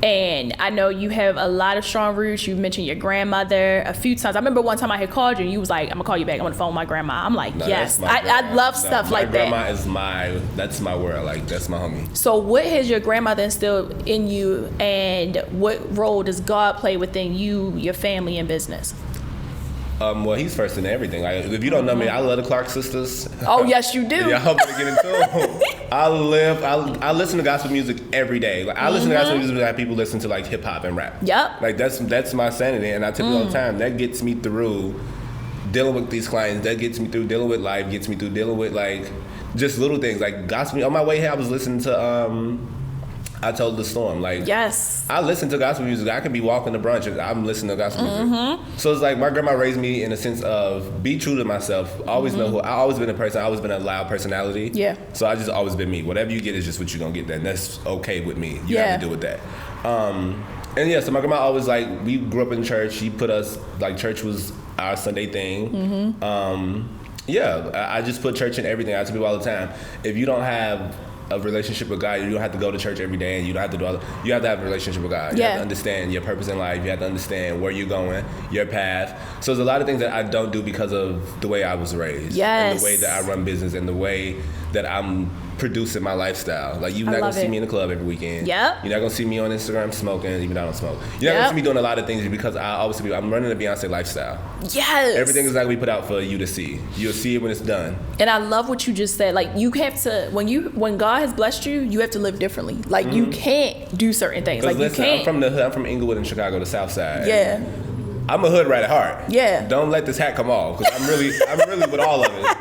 [SPEAKER 1] And I know you have a lot of strong roots. You mentioned your grandmother a few times. I remember one time I had called you and you was like, I'm gonna call you back. I'm on the phone with my grandma. I'm like, yes. I love stuff like that.
[SPEAKER 2] My grandma is that's my world. Like, that's my homie.
[SPEAKER 1] So what has your grandmother instilled in you, and what role does God play within you, your family, and business?
[SPEAKER 2] Well, he's first in everything. Like, if you don't know me, I love the Clark sisters.
[SPEAKER 1] Oh, yes, you do.
[SPEAKER 2] Yeah, I hope to get into them. I listen to gospel music every day. Like, I listen to gospel music that people listen to, like hip hop and rap.
[SPEAKER 1] Yep.
[SPEAKER 2] Like that's my sanity, and I tell you all the time, that gets me through dealing with these clients. That gets me through dealing with life. Gets me through dealing with like just little things like gospel. On my way here, I was listening to I Told the Storm. Like,
[SPEAKER 1] yes,
[SPEAKER 2] I listen to gospel music. I can be walking to brunch and I'm listening to gospel music. So it's like my grandma raised me in a sense of be true to myself. Always know who. I always been a person. I always been a loud personality.
[SPEAKER 1] Yeah.
[SPEAKER 2] So I just always been me. Whatever you get is just what you're gonna get. And that's okay with me. You have to deal with that. And yeah, so my grandma always like, we grew up in church. She put us, like, church was our Sunday thing. Yeah, I just put church in everything. I tell people all the time, if you don't have a relationship with God. You don't have to go to church every day, and you don't have to do all. You have to have a relationship with God. You have to understand your purpose in life. You have to understand where you're going, your path. So there's a lot of things that I don't do because of the way I was raised, and the way that I run business, and the way that I'm producing my lifestyle. Like, you're not gonna see me in the club every weekend. You're not gonna see me on Instagram smoking, even though I don't smoke. You're not gonna see me doing a lot of things because I'm running a Beyonce lifestyle. Everything is not gonna be put out for you to see. You'll see it when it's done.
[SPEAKER 1] And I love what you just said. Like, you have to, when God has blessed you, you have to live differently. Like, you can't do certain things. Like,
[SPEAKER 2] listen,
[SPEAKER 1] you can't.
[SPEAKER 2] I'm from the hood. I'm from Inglewood in Chicago, the South Side. I'm a hood rat at heart. Don't let this hat come off, because I'm really with all of it.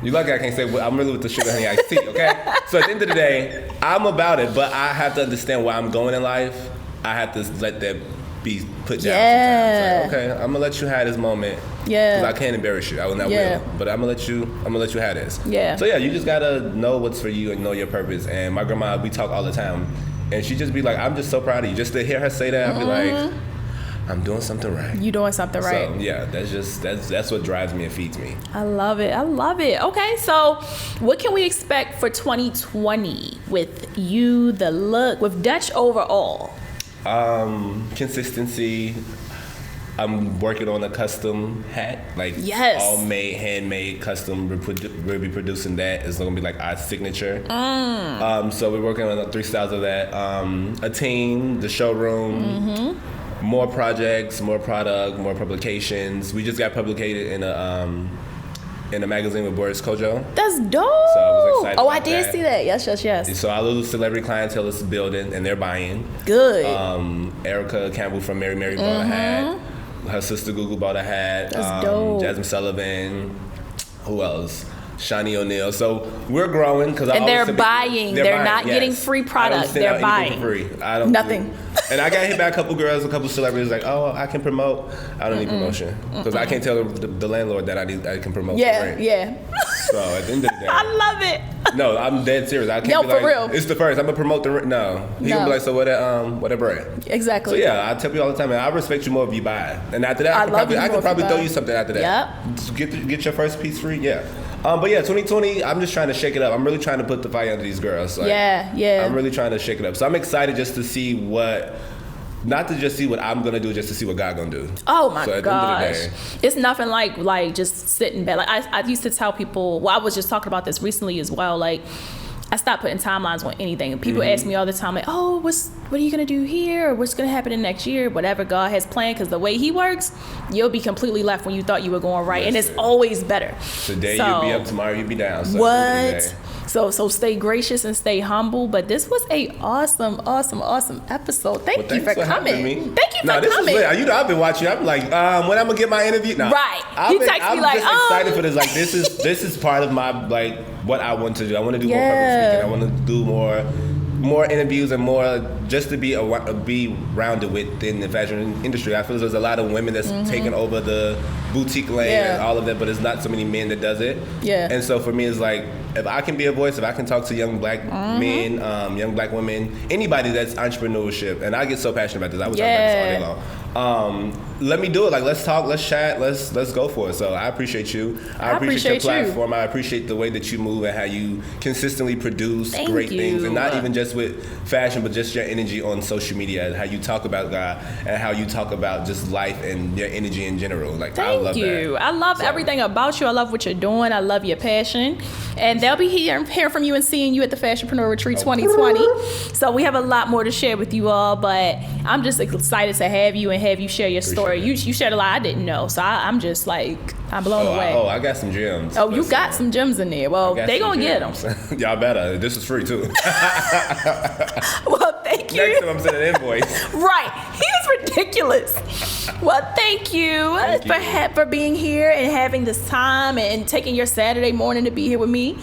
[SPEAKER 2] You lucky I can't say I'm really with the sugar honey iced tea, okay? So at the end of the day, I'm about it, but I have to understand where I'm going in life. I have to let that be put down sometimes. Like, okay, I'm gonna let you have this moment. Because I can't embarrass you. I will not will. But I'm gonna let you have this. So you just gotta know what's for you and know your purpose. And my grandma, we talk all the time, and she just be like, I'm just so proud of you. Just to hear her say that, I'll be like, I'm doing something right.
[SPEAKER 1] You doing something right.
[SPEAKER 2] So yeah, that's what drives me and feeds me.
[SPEAKER 1] I love it. Okay, so what can we expect for 2020 with you, the Looke, with Dutch overall?
[SPEAKER 2] Consistency. I'm working on a custom hat, like all made, handmade, custom. We'll be producing that. It's gonna be like our signature. So we're working on 3 styles of that. A team, the showroom. More projects, more product, more publications. We just got published in a magazine with Boris Kojo.
[SPEAKER 1] That's dope.
[SPEAKER 2] So I was excited.
[SPEAKER 1] I did see that. Yes.
[SPEAKER 2] So our little celebrity clientele is building, and they're buying.
[SPEAKER 1] Good.
[SPEAKER 2] Erica Campbell from Mary bought a hat. Her sister Google bought a hat.
[SPEAKER 1] That's dope.
[SPEAKER 2] Jasmine Sullivan. Who else? Shani O'Neal. So we're growing because
[SPEAKER 1] they're buying. They're not getting free product. They're buying.
[SPEAKER 2] For free. I don't
[SPEAKER 1] nothing.
[SPEAKER 2] And I got hit by a couple girls, a couple celebrities, like, oh, I can promote. I don't need promotion because I can't tell the landlord that I can promote.
[SPEAKER 1] So at
[SPEAKER 2] the end of the day,
[SPEAKER 1] I love it.
[SPEAKER 2] No, I'm dead serious. I can't be
[SPEAKER 1] for
[SPEAKER 2] like,
[SPEAKER 1] real.
[SPEAKER 2] It's the first. I'm gonna promote the He gonna be like, so what a brand.
[SPEAKER 1] Exactly.
[SPEAKER 2] So yeah, I tell you all the time, man, I respect you more if you buy it. And after that, I can probably throw you something after that. Get your first piece free. But 2020, I'm just trying to shake it up. I'm really trying to put the fire under these girls. Like, I'm really trying to shake it up. So I'm excited just to see not to just see what I'm gonna do, just to see what God gonna do.
[SPEAKER 1] Oh my gosh, it's nothing like just sitting back. Like I used to tell people. Well, I was just talking about this recently as well. Like, I stopped putting timelines on anything. People ask me all the time, like, oh, what are you going to do here? Or what's going to happen in next year? Whatever God has planned, because the way he works, you'll be completely left when you thought you were going right. And it's always better.
[SPEAKER 2] Today you'll be up, tomorrow you'll be down. So
[SPEAKER 1] what? So stay gracious and stay humble. But this was a awesome episode. Thank you for coming. Thank you for coming.
[SPEAKER 2] You know, I've been watching. I'm like, when I'm gonna get my interview? No.
[SPEAKER 1] Right. He texted me like,
[SPEAKER 2] I'm just excited for this. Like, this is part of my, like, what I want to do. I want to do more public speaking. I want to do more interviews and more just to be rounded within the fashion industry. I feel there's a lot of women that's taking over the boutique lane and all of that, but it's not so many men that does it. And so for me, it's like, if I can be a voice, if I can talk to young black men, young black women, anybody that's entrepreneurship, and I get so passionate about this. I was talking about this all day long. Let me do it. Like, let's talk, let's chat, let's go for it. So I appreciate you. I appreciate your platform. I appreciate the way that you move and how you consistently produce great things, and not even just with fashion, but just your energy on social media and how you talk about God and how you talk about just life and your energy in general. Like, I love that.
[SPEAKER 1] I love everything about you. I love what you're doing. I love your passion. And they'll be hearing from you and seeing you at the Fashionpreneur Retreat 2020. So we have a lot more to share with you all, but I'm just excited to have you and have you share your story. You shared a lot I didn't know, so I'm just like, I'm blown away.
[SPEAKER 2] I got some gems.
[SPEAKER 1] Oh, you got some gems in there. Well, they gonna get them.
[SPEAKER 2] Y'all better. This is free too.
[SPEAKER 1] Well, thank you.
[SPEAKER 2] Next time I'm sending an invoice.
[SPEAKER 1] Right. He is ridiculous. Well, thank you for being here and having this time and taking your Saturday morning to be here with me.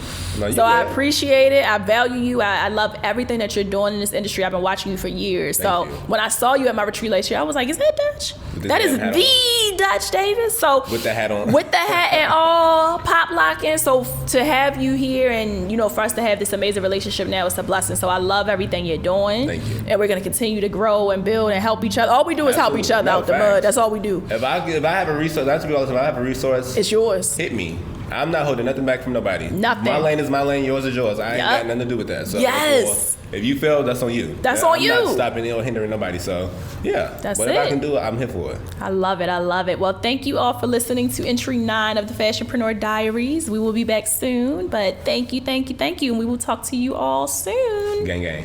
[SPEAKER 1] So I appreciate it. I value you. I love everything that you're doing in this industry. I've been watching you for years. So when I saw you at my retreat last year, I was like, is that Dutch? That is the Dutch Davis. So
[SPEAKER 2] with the hat on.
[SPEAKER 1] With the hat and all, pop locking. So to have you here and, for us to have this amazing relationship now, it's a blessing. So I love everything you're doing.
[SPEAKER 2] Thank you.
[SPEAKER 1] And we're going to continue to grow and build and help each other. All we do is help each other out the mud. That's all we do.
[SPEAKER 2] If I have a resource, that's what all the time. I have a resource.
[SPEAKER 1] It's yours.
[SPEAKER 2] Hit me. I'm not holding nothing back from nobody.
[SPEAKER 1] Nothing.
[SPEAKER 2] My lane is my lane, yours is yours. I ain't got nothing to do with that. So
[SPEAKER 1] yes.
[SPEAKER 2] If you fail, that's on you.
[SPEAKER 1] That's on you.
[SPEAKER 2] I'm not stopping or hindering nobody. So yeah,
[SPEAKER 1] that's
[SPEAKER 2] whatever
[SPEAKER 1] it.
[SPEAKER 2] I can do, I'm here for it.
[SPEAKER 1] I love it. I love it. Well, thank you all for listening to entry 9 of the Fashionpreneur Diaries. We will be back soon, but thank you. And we will talk to you all soon.
[SPEAKER 2] Gang, gang.